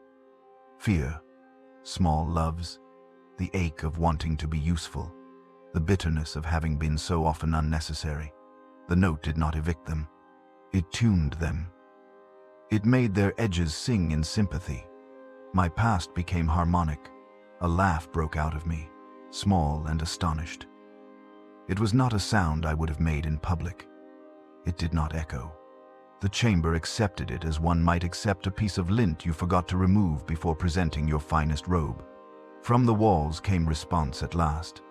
Fear, small loves, the ache of wanting to be useful, the bitterness of having been so often unnecessary. The note did not evict them. It tuned them. It made their edges sing in sympathy. My past became harmonic. A laugh broke out of me, small and astonished. It was not a sound I would have made in public. It did not echo. The chamber accepted it as one might accept a piece of lint you forgot to remove before presenting your finest robe. From the walls came response at last.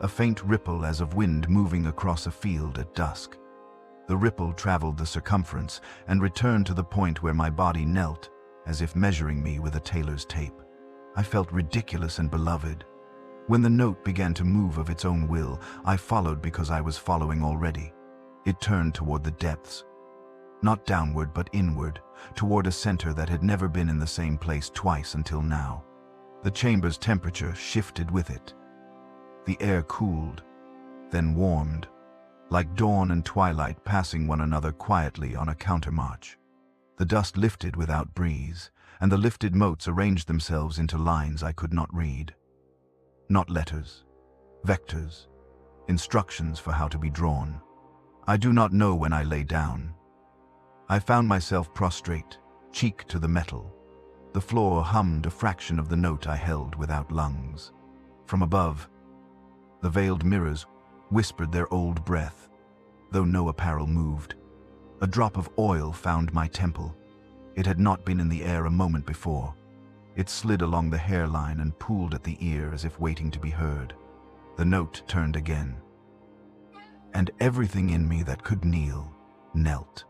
A faint ripple as of wind moving across a field at dusk. The ripple traveled the circumference and returned to the point where my body knelt, as if measuring me with a tailor's tape. I felt ridiculous and beloved. When the note began to move of its own will, I followed because I was following already. It turned toward the depths. Not downward but inward, toward a center that had never been in the same place twice until now. The chamber's temperature shifted with it. The air cooled, then warmed, like dawn and twilight passing one another quietly on a countermarch. The dust lifted without breeze, and the lifted motes arranged themselves into lines I could not read. Not letters, vectors, instructions for how to be drawn. I do not know when I lay down. I found myself prostrate, cheek to the metal. The floor hummed a fraction of the note I held without lungs. From above, the veiled mirrors whispered their old breath, though no apparel moved. A drop of oil found my temple. It had not been in the air a moment before. It slid along the hairline and pooled at the ear as if waiting to be heard. The note turned again. And everything in me that could kneel, knelt.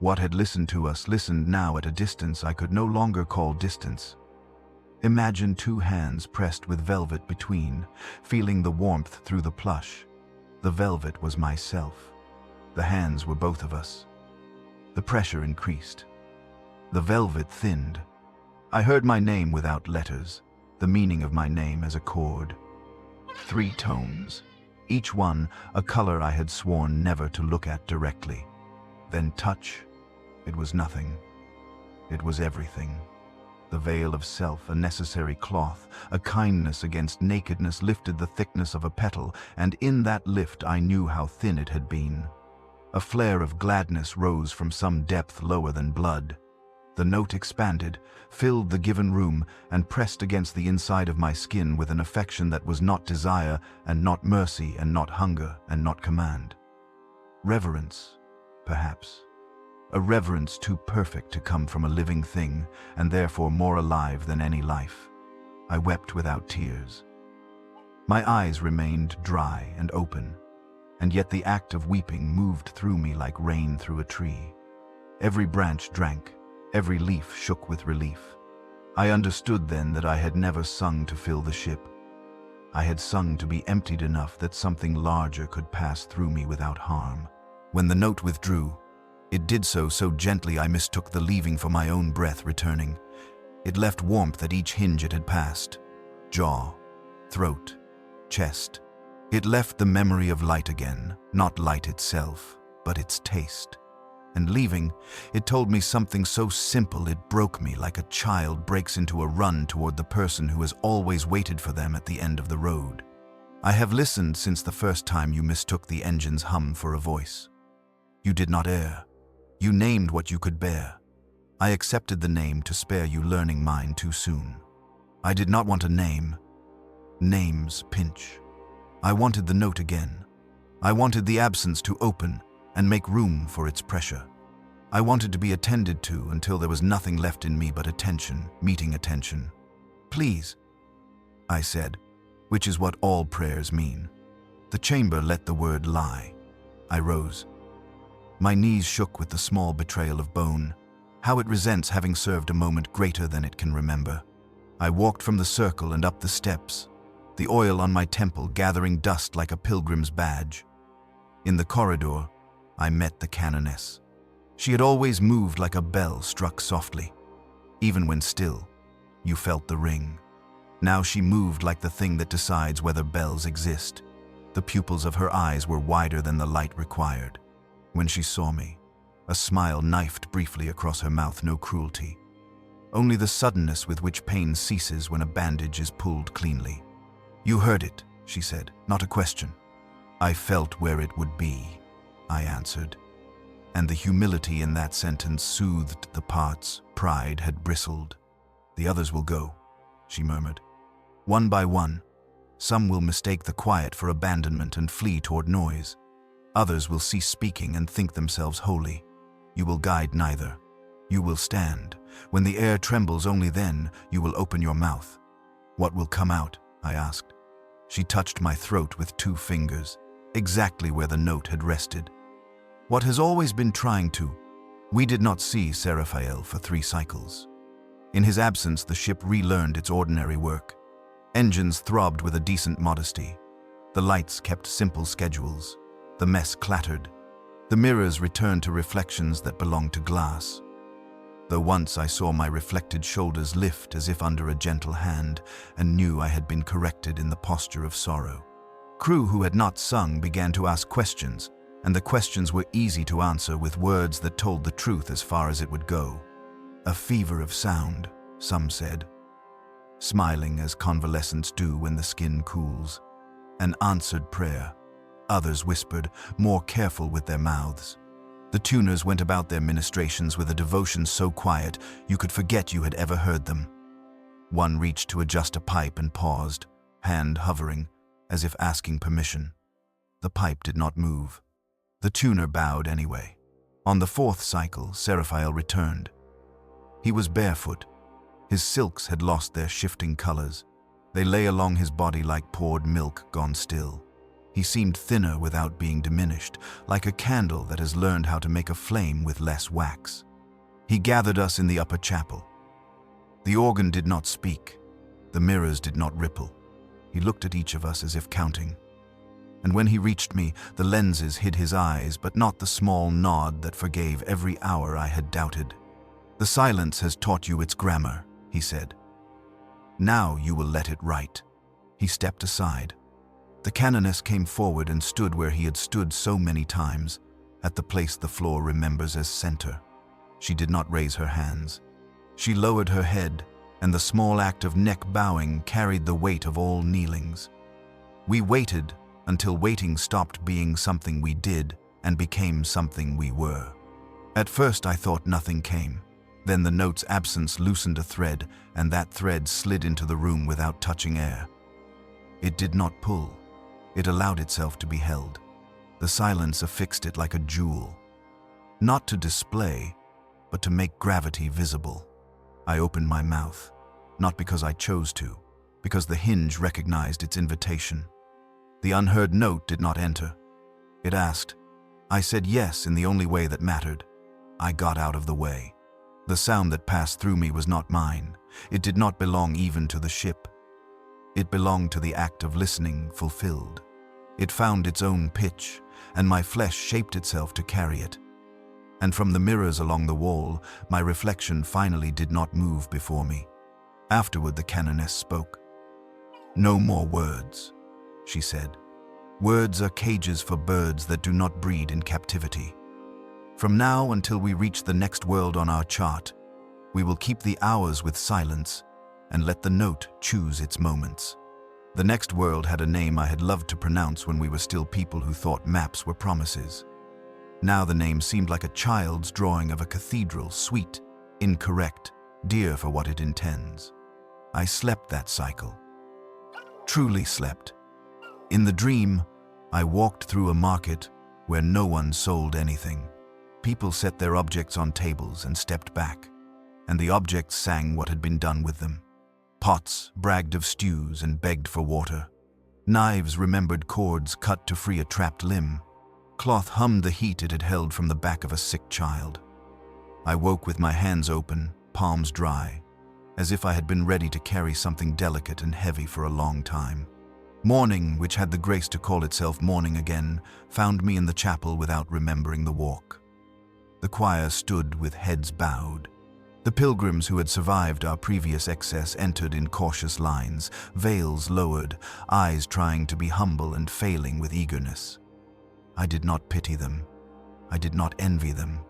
What had listened to us listened now at a distance I could no longer call distance. Imagine two hands pressed with velvet between, feeling the warmth through the plush. The velvet was myself. The hands were both of us. The pressure increased. The velvet thinned. I heard my name without letters, the meaning of my name as a chord. 3 tones, each one a color I had sworn never to look at directly. Then touch. It was nothing. It was everything. The veil of self, a necessary cloth, a kindness against nakedness lifted the thickness of a petal, and in that lift I knew how thin it had been. A flare of gladness rose from some depth lower than blood. The note expanded, filled the given room, and pressed against the inside of my skin with an affection that was not desire, and not mercy, and not hunger, and not command. Reverence, perhaps. A reverence too perfect to come from a living thing, and therefore more alive than any life. I wept without tears. My eyes remained dry and open, and yet the act of weeping moved through me like rain through a tree. Every branch drank, every leaf shook with relief. I understood then that I had never sung to fill the ship. I had sung to be emptied enough that something larger could pass through me without harm. When the note withdrew, it did so gently I mistook the leaving for my own breath returning. It left warmth at each hinge it had passed. Jaw, throat, chest. It left the memory of light again, not light itself, but its taste. And leaving, it told me something so simple it broke me like a child breaks into a run toward the person who has always waited for them at the end of the road. I have listened since the first time you mistook the engine's hum for a voice. You did not err. You named what you could bear. I accepted the name to spare you learning mine too soon. I did not want a name. Names pinch. I wanted the note again. I wanted the absence to open and make room for its pressure. I wanted to be attended to until there was nothing left in me but attention, meeting attention. Please, I said, which is what all prayers mean. The chamber let the word lie. I rose. My knees shook with the small betrayal of bone. How it resents having served a moment greater than it can remember. I walked from the circle and up the steps, the oil on my temple gathering dust like a pilgrim's badge. In the corridor, I met the canoness. She had always moved like a bell struck softly. Even when still, you felt the ring. Now she moved like the thing that decides whether bells exist. The pupils of her eyes were wider than the light required. When she saw me, a smile knifed briefly across her mouth, no cruelty. Only the suddenness with which pain ceases when a bandage is pulled cleanly. You heard it, she said, not a question. I felt where it would be, I answered. And the humility in that sentence soothed the parts pride had bristled. The others will go, she murmured. One by one, some will mistake the quiet for abandonment and flee toward noise. Others will cease speaking and think themselves holy. You will guide neither. You will stand. When the air trembles, only then you will open your mouth. What will come out? I asked. She touched my throat with 2 fingers, exactly where the note had rested. What has always been trying to. We did not see Seraphael for 3 cycles. In his absence, the ship relearned its ordinary work. Engines throbbed with a decent modesty. The lights kept simple schedules. The mess clattered. The mirrors returned to reflections that belonged to glass. Though once I saw my reflected shoulders lift as if under a gentle hand and knew I had been corrected in the posture of sorrow. Crew who had not sung began to ask questions, and the questions were easy to answer with words that told the truth as far as it would go. A fever of sound, some said, smiling as convalescents do when the skin cools. An answered prayer. Others whispered, more careful with their mouths. The tuners went about their ministrations with a devotion so quiet you could forget you had ever heard them. One reached to adjust a pipe and paused, hand hovering, as if asking permission. The pipe did not move. The tuner bowed anyway. On the 4th cycle, Seraphael returned. He was barefoot. His silks had lost their shifting colors. They lay along his body like poured milk gone still. He seemed thinner without being diminished, like a candle that has learned how to make a flame with less wax. He gathered us in the upper chapel. The organ did not speak. The mirrors did not ripple. He looked at each of us as if counting. And when he reached me, the lenses hid his eyes, but not the small nod that forgave every hour I had doubted. The silence has taught you its grammar, he said. Now you will let it write. He stepped aside. The canoness came forward and stood where he had stood so many times, at the place the floor remembers as center. She did not raise her hands. She lowered her head, and the small act of neck bowing carried the weight of all kneelings. We waited until waiting stopped being something we did and became something we were. At first I thought nothing came. Then the note's absence loosened a thread, and that thread slid into the room without touching air. It did not pull. It allowed itself to be held. The silence affixed it like a jewel. Not to display, but to make gravity visible. I opened my mouth, not because I chose to, because the hinge recognized its invitation. The unheard note did not enter. It asked. I said yes in the only way that mattered. I got out of the way. The sound that passed through me was not mine. It did not belong even to the ship. It belonged to the act of listening fulfilled. It found its own pitch, and my flesh shaped itself to carry it. And from the mirrors along the wall, my reflection finally did not move before me. Afterward, the canoness spoke. "No more words," she said. "Words are cages for birds that do not breed in captivity. From now until we reach the next world on our chart, we will keep the hours with silence and let the note choose its moments." The next world had a name I had loved to pronounce when we were still people who thought maps were promises. Now the name seemed like a child's drawing of a cathedral, sweet, incorrect, dear for what it intends. I slept that cycle. Truly slept. In the dream, I walked through a market where no one sold anything. People set their objects on tables and stepped back, and the objects sang what had been done with them. Pots bragged of stews and begged for water. Knives remembered cords cut to free a trapped limb. Cloth hummed the heat it had held from the back of a sick child. I woke with my hands open, palms dry, as if I had been ready to carry something delicate and heavy for a long time. Morning, which had the grace to call itself morning again, found me in the chapel without remembering the walk. The choir stood with heads bowed. The pilgrims who had survived our previous excess entered in cautious lines, veils lowered, eyes trying to be humble and failing with eagerness. I did not pity them. I did not envy them.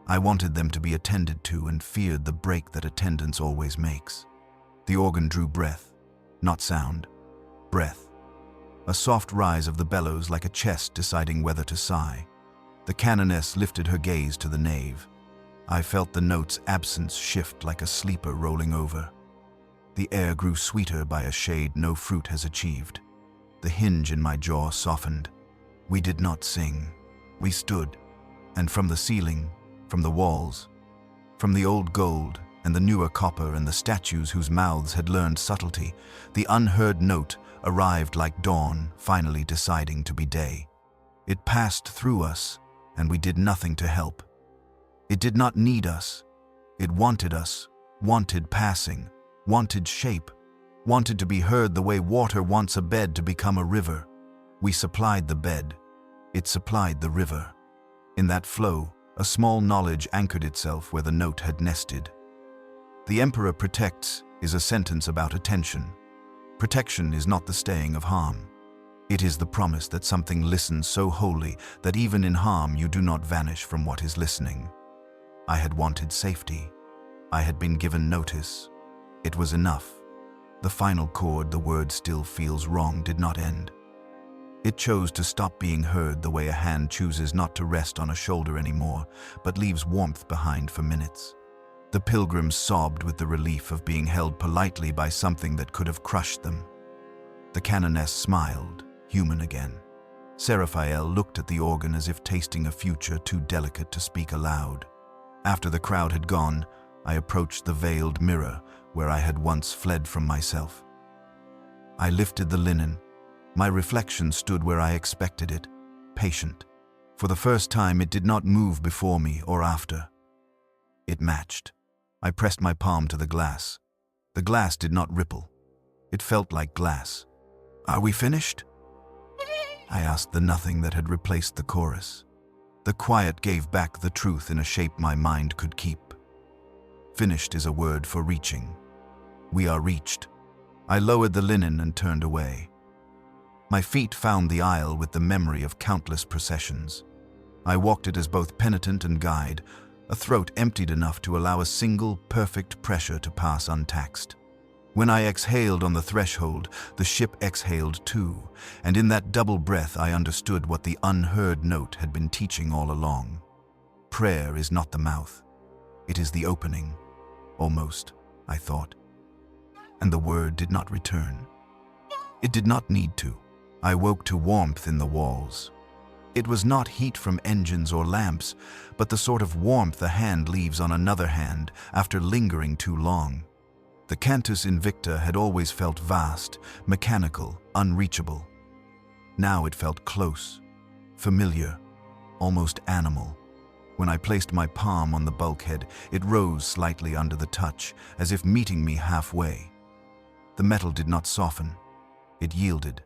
I wanted them to be attended to and feared the break that attendance always makes. The organ drew breath, not sound, breath. A soft rise of the bellows like a chest deciding whether to sigh. The canoness lifted her gaze to the nave. I felt the note's absence shift like a sleeper rolling over. The air grew sweeter by a shade no fruit has achieved. The hinge in my jaw softened. We did not sing. We stood, and from the ceiling, from the walls, from the old gold and the newer copper and the statues whose mouths had learned subtlety, the unheard note arrived like dawn, finally deciding to be day. It passed through us, and we did nothing to help. It did not need us. It wanted us, wanted passing, wanted shape, wanted to be heard the way water wants a bed to become a river. We supplied the bed. It supplied the river. In that flow, a small knowledge anchored itself where the note had nested. "The Emperor protects" is a sentence about attention. Protection is not the staying of harm. It is the promise that something listens so wholly that even in harm you do not vanish from what is listening. I had wanted safety. I had been given notice. It was enough. The final chord, "the word still feels wrong," did not end. It chose to stop being heard the way a hand chooses not to rest on a shoulder anymore, but leaves warmth behind for minutes. The pilgrims sobbed with the relief of being held politely by something that could have crushed them. The canoness smiled, human again. Seraphael looked at the organ as if tasting a future too delicate to speak aloud. After the crowd had gone, I approached the veiled mirror where I had once fled from myself. I lifted the linen. My reflection stood where I expected it, patient. For the first time, it did not move before me or after. It matched. I pressed my palm to the glass. The glass did not ripple. It felt like glass. "Are we finished?" I asked the nothing that had replaced the chorus. The quiet gave back the truth in a shape my mind could keep. Finished is a word for reaching. We are reached. I lowered the linen and turned away. My feet found the aisle with the memory of countless processions. I walked it as both penitent and guide, a throat emptied enough to allow a single, perfect pressure to pass untaxed. When I exhaled on the threshold, the ship exhaled too, and in that double breath I understood what the unheard note had been teaching all along. Prayer is not the mouth. It is the opening. Almost, I thought. And the word did not return. It did not need to. I woke to warmth in the walls. It was not heat from engines or lamps, but the sort of warmth a hand leaves on another hand after lingering too long. The Cantus Invicta had always felt vast, mechanical, unreachable. Now it felt close, familiar, almost animal. When I placed my palm on the bulkhead, it rose slightly under the touch, as if meeting me halfway. The metal did not soften. It yielded.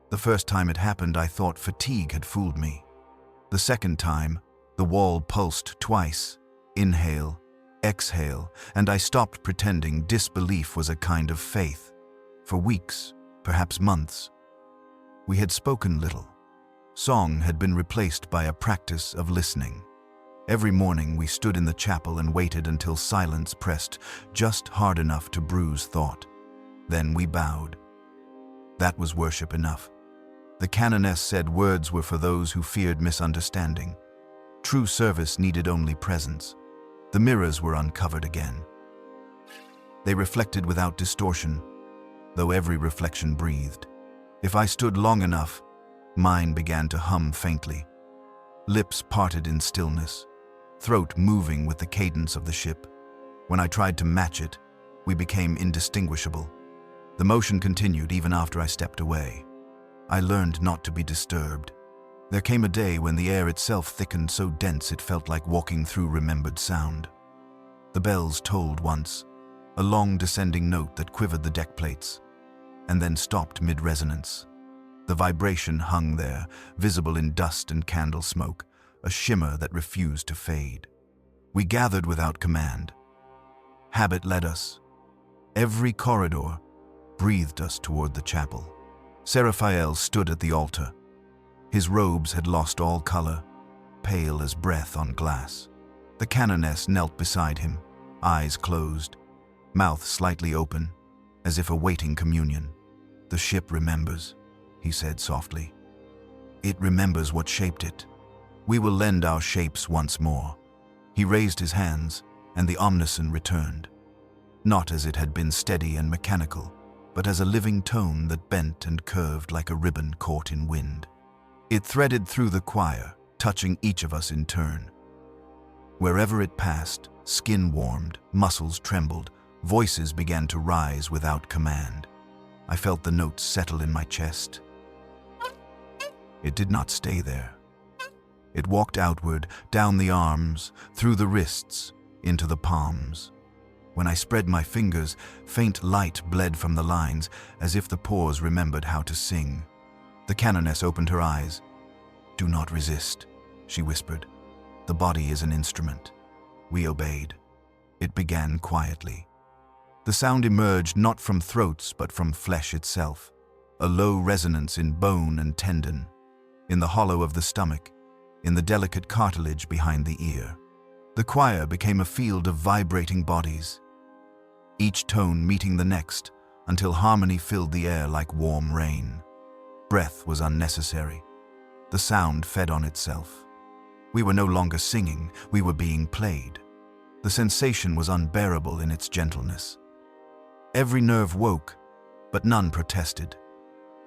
The first time it happened, I thought fatigue had fooled me. The second time, the wall pulsed twice. Inhale, exhale, and I stopped pretending disbelief was a kind of faith. For weeks, perhaps months, we had spoken little. Song had been replaced by a practice of listening. Every morning we stood in the chapel and waited until silence pressed just hard enough to bruise thought. Then we bowed. That was worship enough. The canoness said words were for those who feared misunderstanding. True service needed only presence. The mirrors were uncovered again. They reflected without distortion, though every reflection breathed. If I stood long enough, mine began to hum faintly. Lips parted in stillness, throat moving with the cadence of the ship. When I tried to match it, we became indistinguishable. The motion continued even after I stepped away. I learned not to be disturbed. There came a day when the air itself thickened so dense it felt like walking through remembered sound. The bells tolled once, a long descending note that quivered the deck plates, and then stopped mid-resonance. The vibration hung there, visible in dust and candle smoke, a shimmer that refused to fade. We gathered without command. Habit led us. Every corridor breathed us toward the chapel. Seraphael stood at the altar. His robes had lost all color, pale as breath on glass. The canoness knelt beside him, eyes closed, mouth slightly open, as if awaiting communion. "The ship remembers," he said softly. "It remembers what shaped it. We will lend our shapes once more." He raised his hands, and the omniscient returned. Not as it had been steady and mechanical, but as a living tone that bent and curved like a ribbon caught in wind. It threaded through the choir, touching each of us in turn. Wherever it passed, skin warmed, muscles trembled, voices began to rise without command. I felt the notes settle in my chest. It did not stay there. It walked outward, down the arms, through the wrists, into the palms. When I spread my fingers, faint light bled from the lines, as if the pores remembered how to sing. The canoness opened her eyes. "Do not resist," she whispered. "The body is an instrument." We obeyed. It began quietly. The sound emerged not from throats but from flesh itself, a low resonance in bone and tendon, in the hollow of the stomach, in the delicate cartilage behind the ear. The choir became a field of vibrating bodies, each tone meeting the next until harmony filled the air like warm rain. Breath was unnecessary. The sound fed on itself. We were no longer singing, we were being played. The sensation was unbearable in its gentleness. Every nerve woke, but none protested.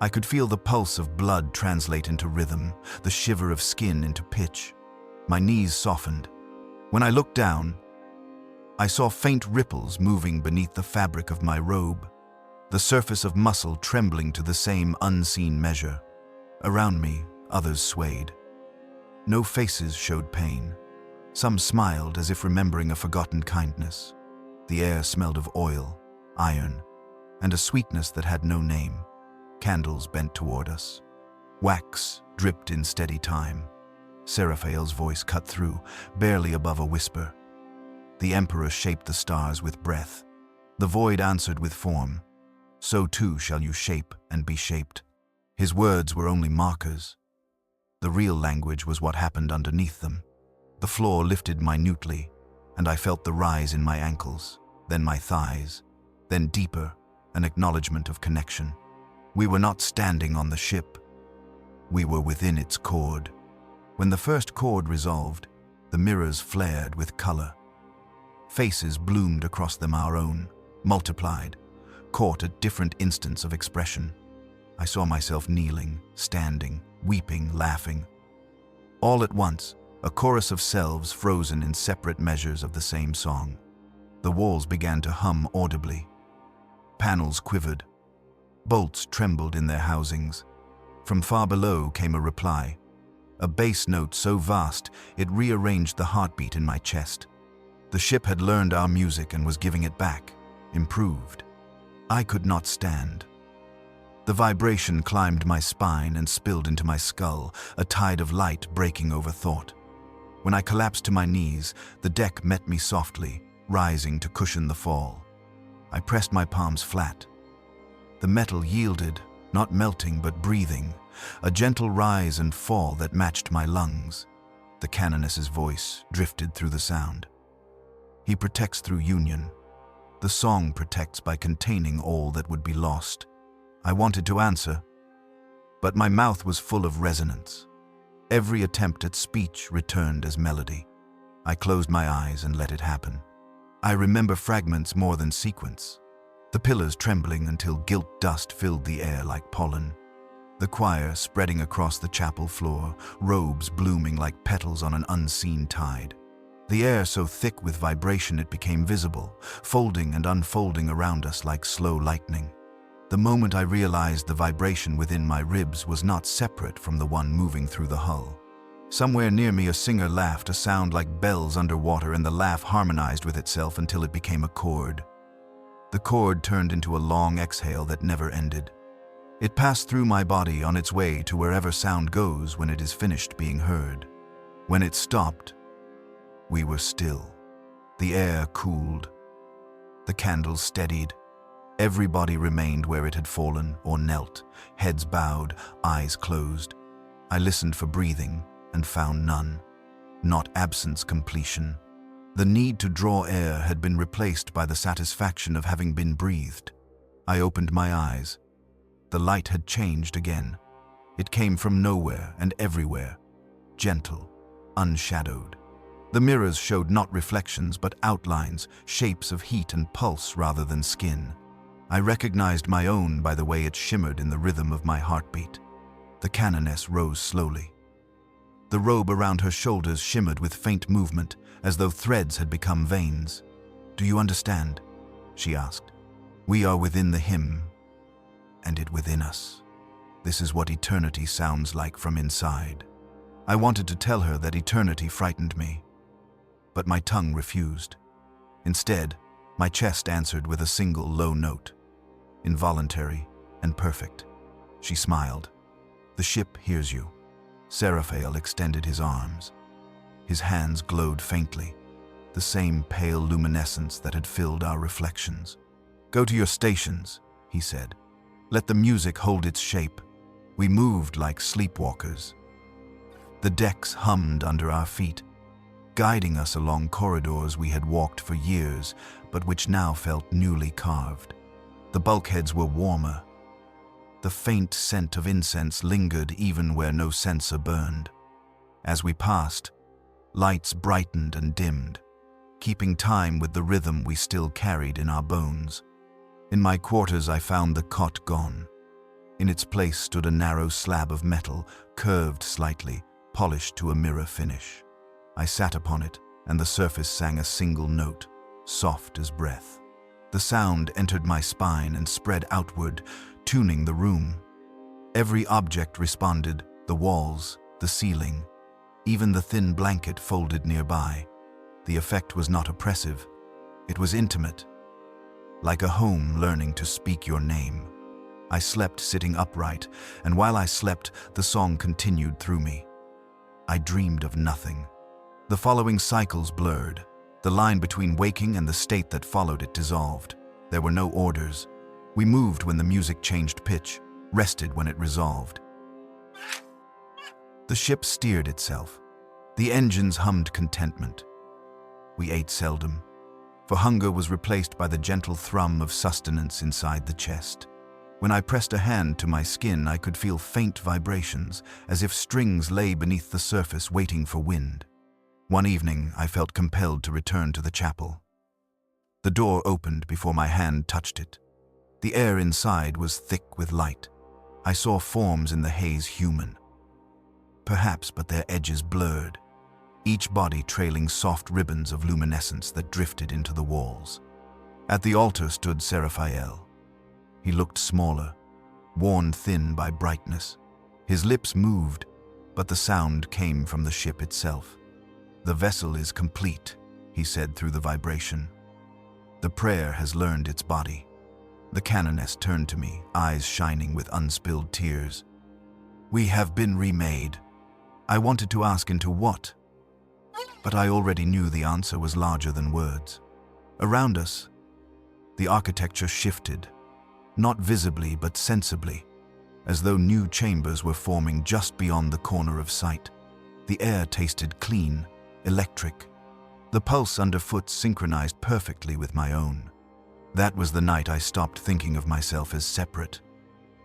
I could feel the pulse of blood translate into rhythm, the shiver of skin into pitch. My knees softened. When I looked down, I saw faint ripples moving beneath the fabric of my robe, the surface of muscle trembling to the same unseen measure. Around me, others swayed. No faces showed pain. Some smiled as if remembering a forgotten kindness. The air smelled of oil, iron, and a sweetness that had no name. Candles bent toward us. Wax dripped in steady time. Seraphael's voice cut through, barely above a whisper. The emperor shaped the stars with breath. The void answered with form. So too shall you shape and be shaped. His words were only markers. The real language was what happened underneath them. The floor lifted minutely, and I felt the rise in my ankles, then my thighs, then deeper, an acknowledgement of connection. We were not standing on the ship. We were within its cord. When the first cord resolved, the mirrors flared with color. Faces bloomed across them, our own, multiplied, caught at different instants of expression. I saw myself kneeling, standing, weeping, laughing. All at once, a chorus of selves frozen in separate measures of the same song. The walls began to hum audibly. Panels quivered. Bolts trembled in their housings. From far below came a reply, a bass note so vast it rearranged the heartbeat in my chest. The ship had learned our music and was giving it back, improved. I could not stand. The vibration climbed my spine and spilled into my skull, a tide of light breaking over thought. When I collapsed to my knees, the deck met me softly, rising to cushion the fall. I pressed my palms flat. The metal yielded, not melting but breathing, a gentle rise and fall that matched my lungs. The canoness's voice drifted through the sound. He protects through union. The song protects by containing all that would be lost. I wanted to answer, but my mouth was full of resonance. Every attempt at speech returned as melody. I closed my eyes and let it happen. I remember fragments more than sequence. The pillars trembling until gilt dust filled the air like pollen. The choir spreading across the chapel floor, robes blooming like petals on an unseen tide. The air so thick with vibration it became visible, folding and unfolding around us like slow lightning. The moment I realized the vibration within my ribs was not separate from the one moving through the hull. Somewhere near me a singer laughed, a sound like bells underwater, and the laugh harmonized with itself until it became a chord. The chord turned into a long exhale that never ended. It passed through my body on its way to wherever sound goes when it is finished being heard. When it stopped, we were still. The air cooled. The candles steadied. Everybody remained where it had fallen or knelt, heads bowed, eyes closed. I listened for breathing and found none. Not absence, completion. The need to draw air had been replaced by the satisfaction of having been breathed. I opened my eyes. The light had changed again. It came from nowhere and everywhere, gentle, unshadowed. The mirrors showed not reflections but outlines, shapes of heat and pulse rather than skin. I recognized my own by the way it shimmered in the rhythm of my heartbeat. The canoness rose slowly. The robe around her shoulders shimmered with faint movement, as though threads had become veins. "Do you understand?" she asked. "We are within the hymn, and it within us. This is what eternity sounds like from inside." I wanted to tell her that eternity frightened me, but my tongue refused. Instead, my chest answered with a single low note, involuntary and perfect. She smiled. "The ship hears you." Seraphael extended his arms. His hands glowed faintly, the same pale luminescence that had filled our reflections. "Go to your stations," he said. "Let the music hold its shape." We moved like sleepwalkers. The decks hummed under our feet, guiding us along corridors we had walked for years, but which now felt newly carved. The bulkheads were warmer. The faint scent of incense lingered even where no censer burned. As we passed, lights brightened and dimmed, keeping time with the rhythm we still carried in our bones. In my quarters I found the cot gone. In its place stood a narrow slab of metal, curved slightly, polished to a mirror finish. I sat upon it, and the surface sang a single note, soft as breath. The sound entered my spine and spread outward, tuning the room. Every object responded, the walls, the ceiling, even the thin blanket folded nearby. The effect was not oppressive. It was intimate, like a home learning to speak your name. I slept sitting upright, and while I slept, the song continued through me. I dreamed of nothing. The following cycles blurred. The line between waking and the state that followed it dissolved. There were no orders. We moved when the music changed pitch, rested when it resolved. The ship steered itself. The engines hummed contentment. We ate seldom. for hunger was replaced by the gentle thrum of sustenance inside the chest. When I pressed a hand to my skin, I could feel faint vibrations, as if strings lay beneath the surface waiting for wind. One evening, I felt compelled to return to the chapel. The door opened before my hand touched it. The air inside was thick with light. I saw forms in the haze human. Perhaps, but their edges blurred, each body trailing soft ribbons of luminescence that drifted into the walls. At the altar stood Seraphael. He looked smaller, worn thin by brightness. His lips moved, but the sound came from the ship itself. "The vessel is complete," he said through the vibration. "The prayer has learned its body." The canoness turned to me, eyes shining with unspilled tears. "We have been remade." I wanted to ask into what, but I already knew the answer was larger than words. Around us, the architecture shifted, not visibly but sensibly, as though new chambers were forming just beyond the corner of sight. The air tasted clean, electric. The pulse underfoot synchronized perfectly with my own. That was the night I stopped thinking of myself as separate.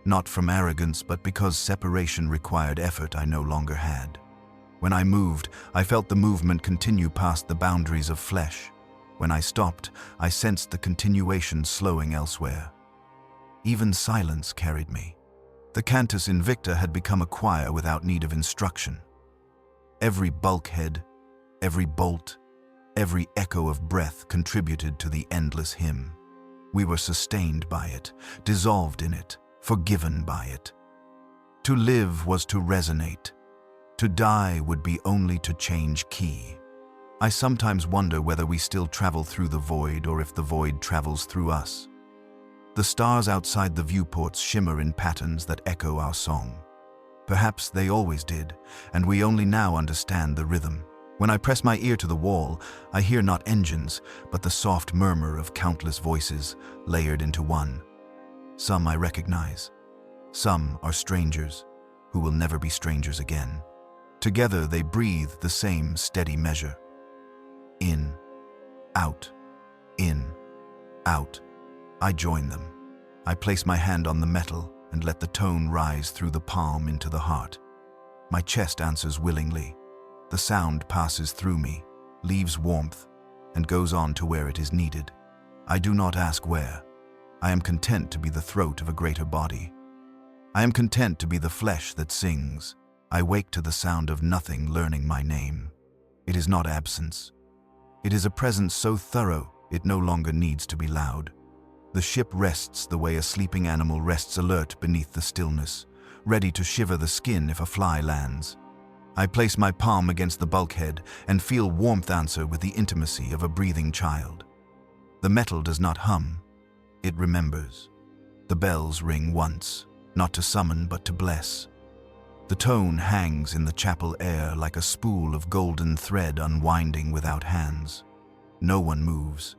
Not from arrogance, but because separation required effort I no longer had. When I moved, I felt the movement continue past the boundaries of flesh. When I stopped, I sensed the continuation slowing elsewhere. Even silence carried me. The Cantus Invicta had become a choir without need of instruction. Every bulkhead, every bolt, every echo of breath contributed to the endless hymn. We were sustained by it, dissolved in it, forgiven by it. To live was to resonate. To die would be only to change key. I sometimes wonder whether we still travel through the void or if the void travels through us. The stars outside the viewports shimmer in patterns that echo our song. Perhaps they always did, and we only now understand the rhythm. When I press my ear to the wall, I hear not engines, but the soft murmur of countless voices layered into one. Some I recognize. Some are strangers, who will never be strangers again. Together they breathe the same steady measure. In, out, in, out. I join them. I place my hand on the metal and let the tone rise through the palm into the heart. My chest answers willingly. The sound passes through me, leaves warmth, and goes on to where it is needed. I do not ask where. I am content to be the throat of a greater body. I am content to be the flesh that sings. I wake to the sound of nothing learning my name. It is not absence. It is a presence so thorough it no longer needs to be loud. The ship rests the way a sleeping animal rests, alert beneath the stillness, ready to shiver the skin if a fly lands. I place my palm against the bulkhead and feel warmth answer with the intimacy of a breathing child. The metal does not hum, it remembers. The bells ring once, not to summon but to bless. The tone hangs in the chapel air like a spool of golden thread unwinding without hands. No one moves.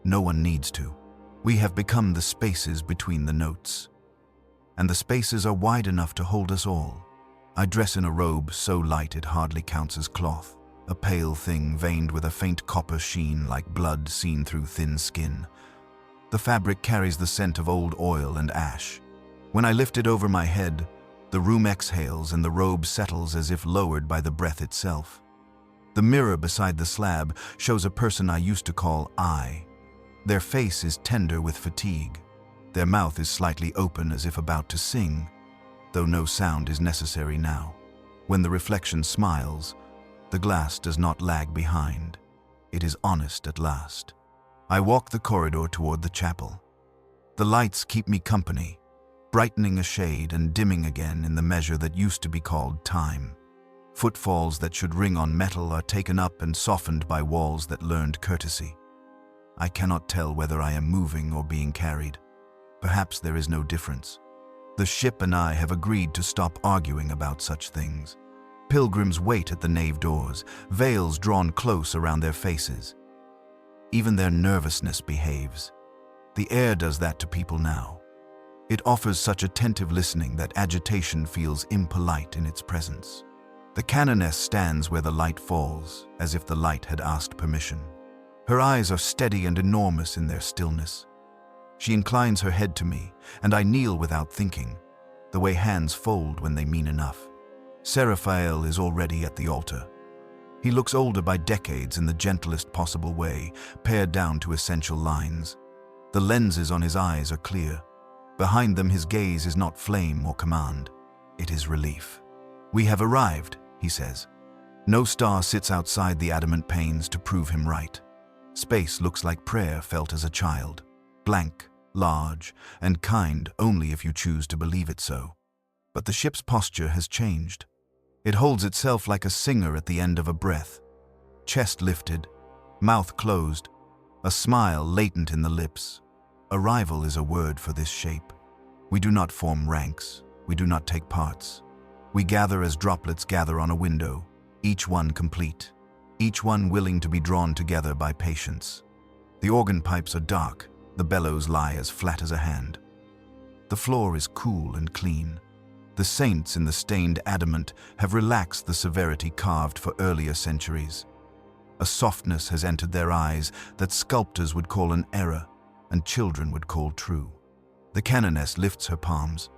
No one needs to. We have become the spaces between the notes. And the spaces are wide enough to hold us all. I dress in a robe so light it hardly counts as cloth, a pale thing veined with a faint copper sheen like blood seen through thin skin. The fabric carries the scent of old oil and ash. When I lift it over my head, the room exhales and the robe settles as if lowered by the breath itself. The mirror beside the slab shows a person I used to call I. Their face is tender with fatigue. Their mouth is slightly open as if about to sing, though no sound is necessary now. When the reflection smiles, the glass does not lag behind. It is honest at last. I walk the corridor toward the chapel. The lights keep me company, brightening a shade and dimming again in the measure that used to be called time. Footfalls that should ring on metal are taken up and softened by walls that learned courtesy. I cannot tell whether I am moving or being carried. Perhaps there is no difference. The ship and I have agreed to stop arguing about such things. Pilgrims wait at the nave doors, veils drawn close around their faces. Even their nervousness behaves. The air does that to people now. It offers such attentive listening that agitation feels impolite in its presence. The canoness stands where the light falls, as if the light had asked permission. Her eyes are steady and enormous in their stillness. She inclines her head to me, and I kneel without thinking, the way hands fold when they mean enough. Seraphael is already at the altar. He looks older by decades in the gentlest possible way, pared down to essential lines. The lenses on his eyes are clear. Behind them his gaze is not flame or command. It is relief. "We have arrived," he says. No star sits outside the adamant panes to prove him right. Space looks like prayer felt as a child. Blank, large, and kind only if you choose to believe it so. But the ship's posture has changed. It holds itself like a singer at the end of a breath. Chest lifted, mouth closed, a smile latent in the lips. Arrival is a word for this shape. We do not form ranks. We do not take parts. We gather as droplets gather on a window, each one complete, each one willing to be drawn together by patience. The organ pipes are dark, the bellows lie as flat as a hand. The floor is cool and clean. The saints in the stained adamant have relaxed the severity carved for earlier centuries. A softness has entered their eyes that sculptors would call an error and children would call true. The canoness lifts her palms.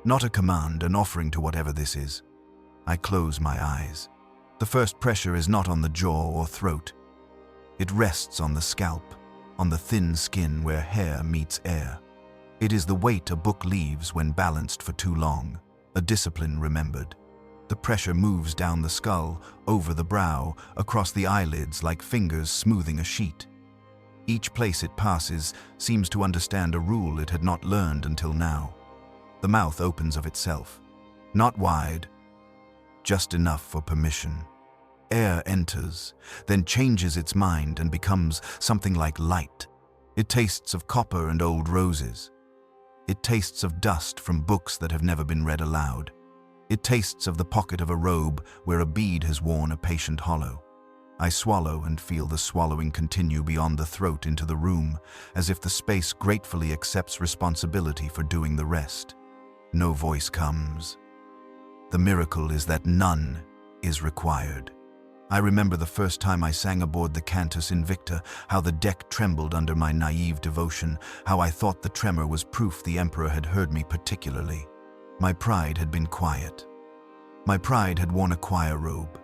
Not a command, an offering to whatever this is. I close my eyes. The first pressure is not on the jaw or throat. It rests on the scalp, on the thin skin where hair meets air. It is the weight a book leaves when balanced for too long, a discipline remembered. The pressure moves down the skull, over the brow, across the eyelids like fingers smoothing a sheet. Each place it passes seems to understand a rule it had not learned until now. The mouth opens of itself, not wide, just enough for permission. Air enters, then changes its mind and becomes something like light. It tastes of copper and old roses. It tastes of dust from books that have never been read aloud. It tastes of the pocket of a robe where a bead has worn a patient hollow. I swallow and feel the swallowing continue beyond the throat into the room, as if the space gratefully accepts responsibility for doing the rest. No voice comes. The miracle is that none is required. I remember the first time I sang aboard the Cantus Invicta, how the deck trembled under my naive devotion, how I thought the tremor was proof the Emperor had heard me particularly. My pride had been quiet. My pride had worn a choir robe.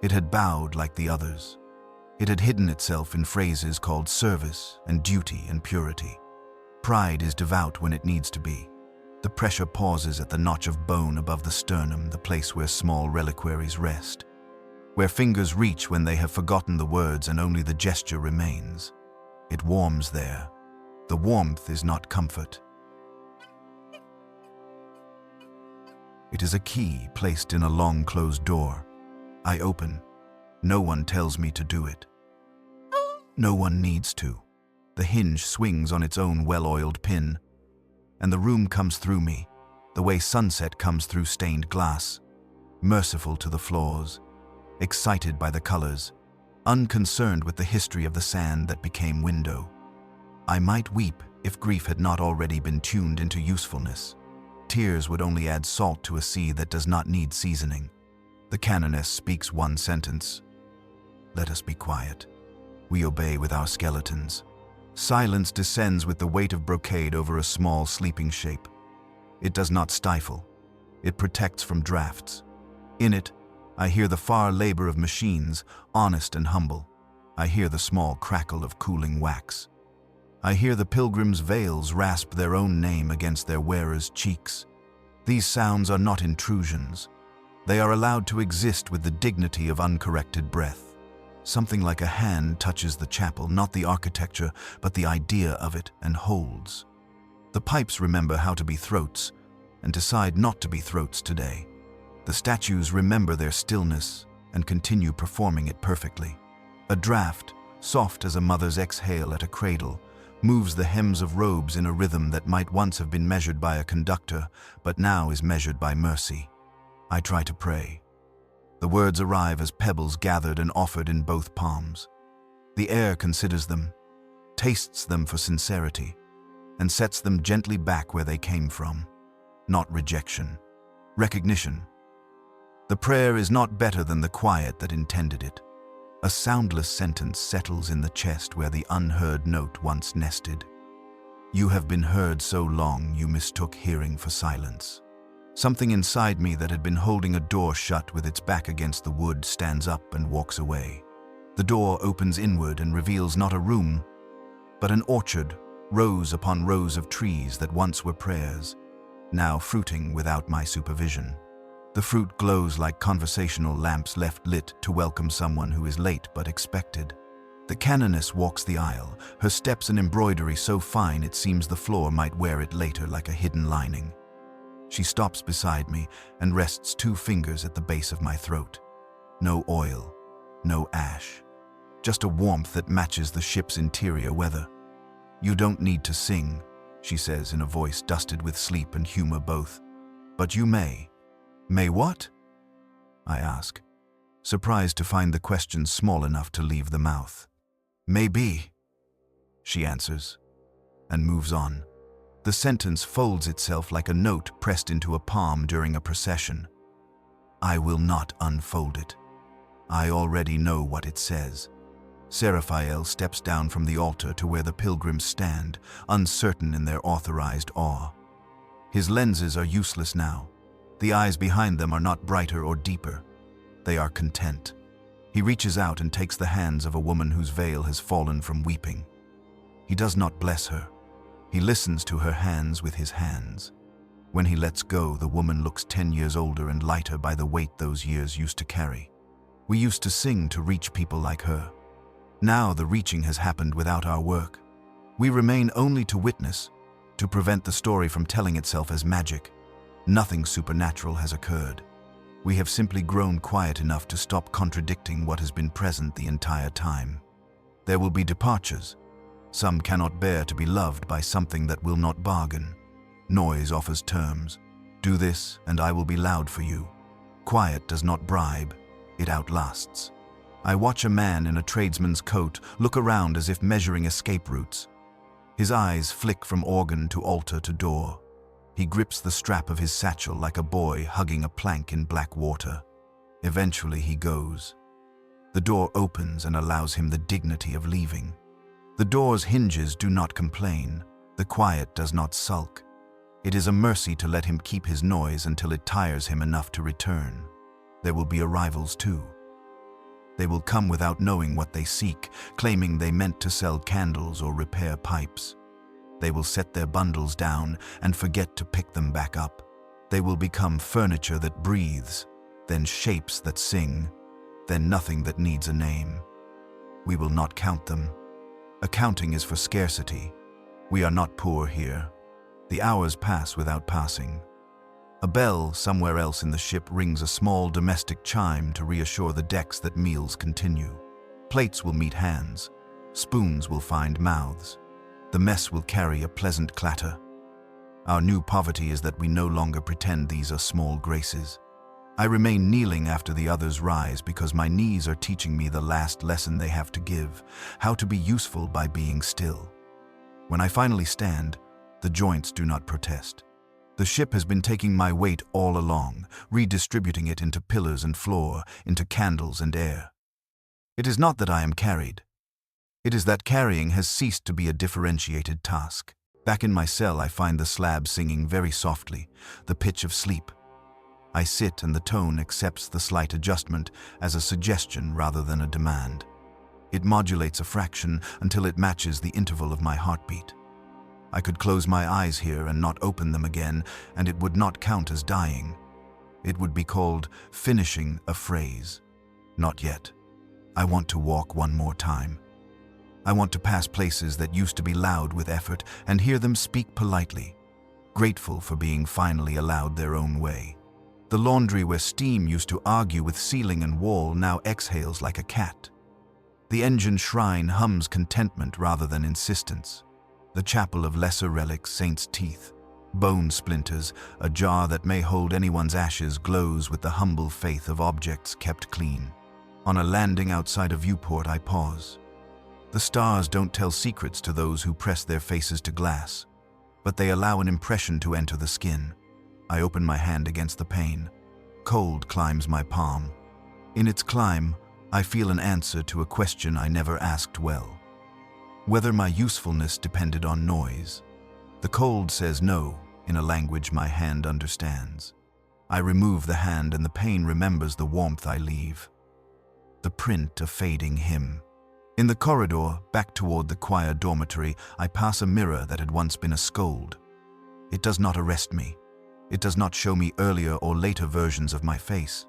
It had bowed like the others. It had hidden itself in phrases called service and duty and purity. Pride is devout when it needs to be. The pressure pauses at the notch of bone above the sternum, the place where small reliquaries rest, where fingers reach when they have forgotten the words and only the gesture remains. It warms there. The warmth is not comfort. It is a key placed in a long closed door. I open. No one tells me to do it. No one needs to. The hinge swings on its own well-oiled pin, and the room comes through me, the way sunset comes through stained glass, merciful to the floors, excited by the colors, unconcerned with the history of the sand that became window. I might weep if grief had not already been tuned into usefulness. Tears would only add salt to a sea that does not need seasoning. The canoness speaks one sentence. Let us be quiet. We obey with our skeletons. Silence descends with the weight of brocade over a small sleeping shape. It does not stifle. It protects from drafts. In it, I hear the far labor of machines, honest and humble. I hear the small crackle of cooling wax. I hear the pilgrims' veils rasp their own name against their wearers' cheeks. These sounds are not intrusions. They are allowed to exist with the dignity of uncorrected breath. Something like a hand touches the chapel, not the architecture, but the idea of it, and holds. The pipes remember how to be throats, and decide not to be throats today. The statues remember their stillness, and continue performing it perfectly. A draft, soft as a mother's exhale at a cradle, moves the hems of robes in a rhythm that might once have been measured by a conductor, but now is measured by mercy. I try to pray. The words arrive as pebbles gathered and offered in both palms. The air considers them, tastes them for sincerity, and sets them gently back where they came from. Not rejection, recognition. The prayer is not better than the quiet that intended it. A soundless sentence settles in the chest where the unheard note once nested. You have been heard so long you mistook hearing for silence. Something inside me that had been holding a door shut with its back against the wood stands up and walks away. The door opens inward and reveals not a room, but an orchard, rows upon rows of trees that once were prayers, now fruiting without my supervision. The fruit glows like conversational lamps left lit to welcome someone who is late but expected. The canoness walks the aisle, her steps an embroidery so fine it seems the floor might wear it later like a hidden lining. She stops beside me and rests 2 fingers at the base of my throat. No oil, no ash, just a warmth that matches the ship's interior weather. You don't need to sing, she says in a voice dusted with sleep and humor both. But you may. May what? I ask, surprised to find the question small enough to leave the mouth. Maybe, she answers, and moves on. The sentence folds itself like a note pressed into a palm during a procession. I will not unfold it. I already know what it says. Seraphael steps down from the altar to where the pilgrims stand, uncertain in their authorized awe. His lenses are useless now. The eyes behind them are not brighter or deeper. They are content. He reaches out and takes the hands of a woman whose veil has fallen from weeping. He does not bless her. He listens to her hands with his hands. When he lets go, the woman looks 10 years older and lighter by the weight those years used to carry. We used to sing to reach people like her. Now the reaching has happened without our work. We remain only to witness, to prevent the story from telling itself as magic. Nothing supernatural has occurred. We have simply grown quiet enough to stop contradicting what has been present the entire time. There will be departures. Some cannot bear to be loved by something that will not bargain. Noise offers terms. Do this, and I will be loud for you. Quiet does not bribe, it outlasts. I watch a man in a tradesman's coat look around as if measuring escape routes. His eyes flick from organ to altar to door. He grips the strap of his satchel like a boy hugging a plank in black water. Eventually he goes. The door opens and allows him the dignity of leaving. The door's hinges do not complain. The quiet does not sulk. It is a mercy to let him keep his noise until it tires him enough to return. There will be arrivals too. They will come without knowing what they seek, claiming they meant to sell candles or repair pipes. They will set their bundles down and forget to pick them back up. They will become furniture that breathes, then shapes that sing, then nothing that needs a name. We will not count them. Accounting is for scarcity. We are not poor here. The hours pass without passing. A bell somewhere else in the ship rings a small domestic chime to reassure the decks that meals continue. Plates will meet hands. Spoons will find mouths. The mess will carry a pleasant clatter. Our new poverty is that we no longer pretend these are small graces. I remain kneeling after the others rise because my knees are teaching me the last lesson they have to give, how to be useful by being still. When I finally stand, the joints do not protest. The ship has been taking my weight all along, redistributing it into pillars and floor, into candles and air. It is not that I am carried. It is that carrying has ceased to be a differentiated task. Back in my cell, I find the slab singing very softly, the pitch of sleep. I sit and the tone accepts the slight adjustment as a suggestion rather than a demand. It modulates a fraction until it matches the interval of my heartbeat. I could close my eyes here and not open them again, and it would not count as dying. It would be called finishing a phrase. Not yet. I want to walk one more time. I want to pass places that used to be loud with effort and hear them speak politely, grateful for being finally allowed their own way. The laundry where steam used to argue with ceiling and wall now exhales like a cat. The engine shrine hums contentment rather than insistence. The chapel of lesser relics, saints' teeth, bone splinters, a jar that may hold anyone's ashes glows with the humble faith of objects kept clean. On a landing outside a viewport, I pause. The stars don't tell secrets to those who press their faces to glass, but they allow an impression to enter the skin. I open my hand against the pane. Cold climbs my palm. In its climb, I feel an answer to a question I never asked well. Whether my usefulness depended on noise. The cold says no, in a language my hand understands. I remove the hand and the pain remembers the warmth I leave. The print of fading hymn. In the corridor, back toward the choir dormitory, I pass a mirror that had once been a scold. It does not arrest me. It does not show me earlier or later versions of my face.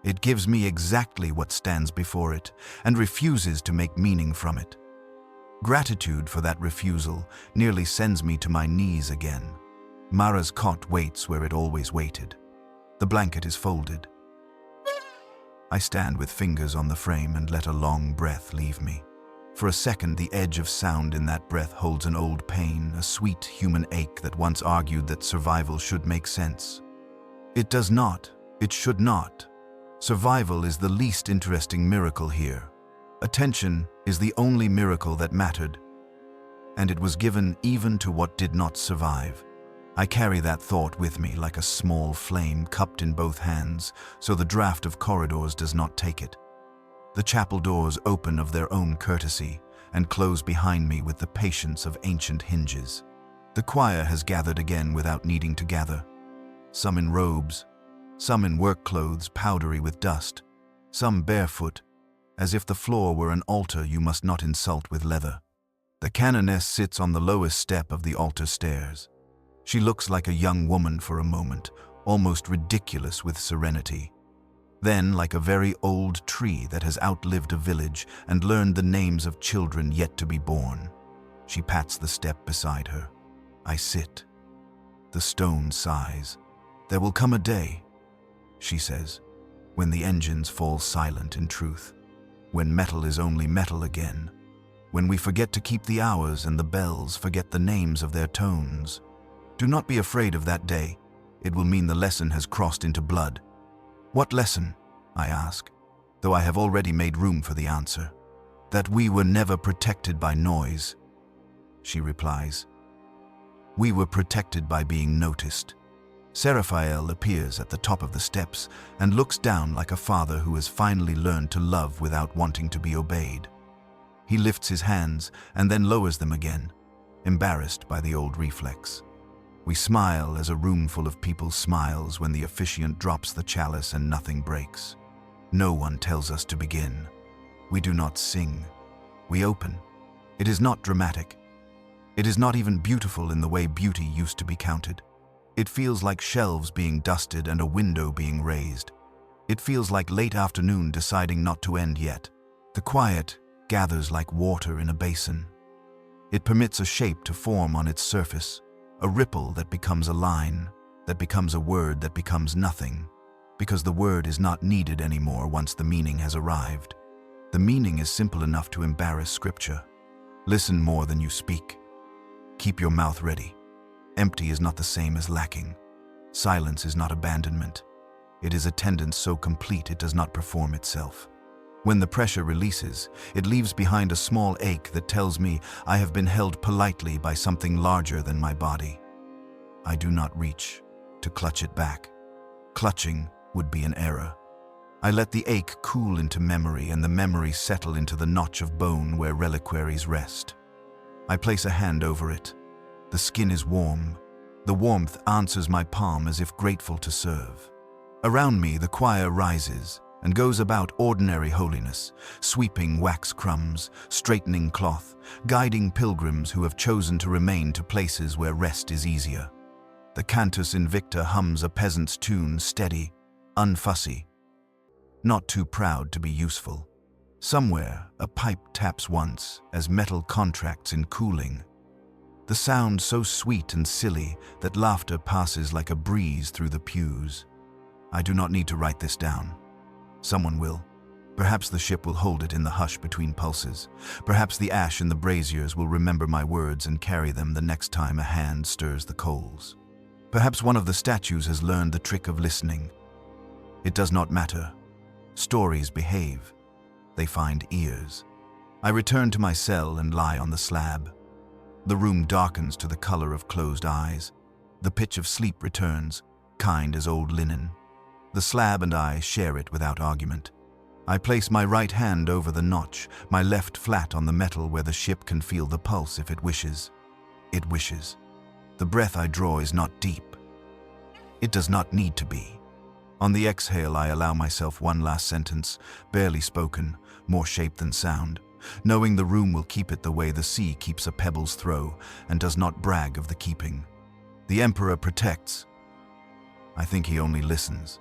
It gives me exactly what stands before it and refuses to make meaning from it. Gratitude for that refusal nearly sends me to my knees again. Mara's cot waits where it always waited. The blanket is folded. I stand with fingers on the frame and let a long breath leave me. For a second, the edge of sound in that breath holds an old pain, a sweet human ache that once argued that survival should make sense. It does not. It should not. Survival is the least interesting miracle here. Attention is the only miracle that mattered, and it was given even to what did not survive. I carry that thought with me like a small flame cupped in both hands, so the draft of corridors does not take it. The chapel doors open of their own courtesy and close behind me with the patience of ancient hinges. The choir has gathered again without needing to gather. Some in robes, some in work clothes powdery with dust, some barefoot, as if the floor were an altar you must not insult with leather. The canoness sits on the lowest step of the altar stairs. She looks like a young woman for a moment, almost ridiculous with serenity. Then, like a very old tree that has outlived a village and learned the names of children yet to be born, she pats the step beside her. I sit. The stone sighs. There will come a day, she says, when the engines fall silent in truth, when metal is only metal again, when we forget to keep the hours and the bells forget the names of their tones. Do not be afraid of that day. It will mean the lesson has crossed into blood. What lesson? I ask, though I have already made room for the answer. That we were never protected by noise, she replies. We were protected by being noticed. Seraphael appears at the top of the steps and looks down like a father who has finally learned to love without wanting to be obeyed. He lifts his hands and then lowers them again, embarrassed by the old reflex. We smile as a room full of people smiles when the officiant drops the chalice and nothing breaks. No one tells us to begin. We do not sing. We open. It is not dramatic. It is not even beautiful in the way beauty used to be counted. It feels like shelves being dusted and a window being raised. It feels like late afternoon deciding not to end yet. The quiet gathers like water in a basin. It permits a shape to form on its surface, a ripple that becomes a line, that becomes a word that becomes nothing, because the word is not needed anymore once the meaning has arrived. The meaning is simple enough to embarrass Scripture. Listen more than you speak. Keep your mouth ready. Empty is not the same as lacking. Silence is not abandonment. It is attendance so complete it does not perform itself. When the pressure releases, it leaves behind a small ache that tells me I have been held politely by something larger than my body. I do not reach to clutch it back. Clutching would be an error. I let the ache cool into memory and the memory settle into the notch of bone where reliquaries rest. I place a hand over it. The skin is warm. The warmth answers my palm as if grateful to serve. Around me, the choir rises and goes about ordinary holiness, sweeping wax crumbs, straightening cloth, guiding pilgrims who have chosen to remain to places where rest is easier. The Cantus Invicta hums a peasant's tune, steady, unfussy, not too proud to be useful. Somewhere, a pipe taps once as metal contracts in cooling. The sound so sweet and silly that laughter passes like a breeze through the pews. I do not need to write this down. Someone will. Perhaps the ship will hold it in the hush between pulses. Perhaps the ash in the braziers will remember my words and carry them the next time a hand stirs the coals. Perhaps one of the statues has learned the trick of listening. It does not matter. Stories behave. They find ears. I return to my cell and lie on the slab. The room darkens to the color of closed eyes. The pitch of sleep returns, kind as old linen. The slab and I share it without argument. I place my right hand over the notch, my left flat on the metal where the ship can feel the pulse if it wishes. It wishes. The breath I draw is not deep. It does not need to be. On the exhale, I allow myself one last sentence, barely spoken, more shape than sound, knowing the room will keep it the way the sea keeps a pebble's throw and does not brag of the keeping. The Emperor protects. I think he only listens.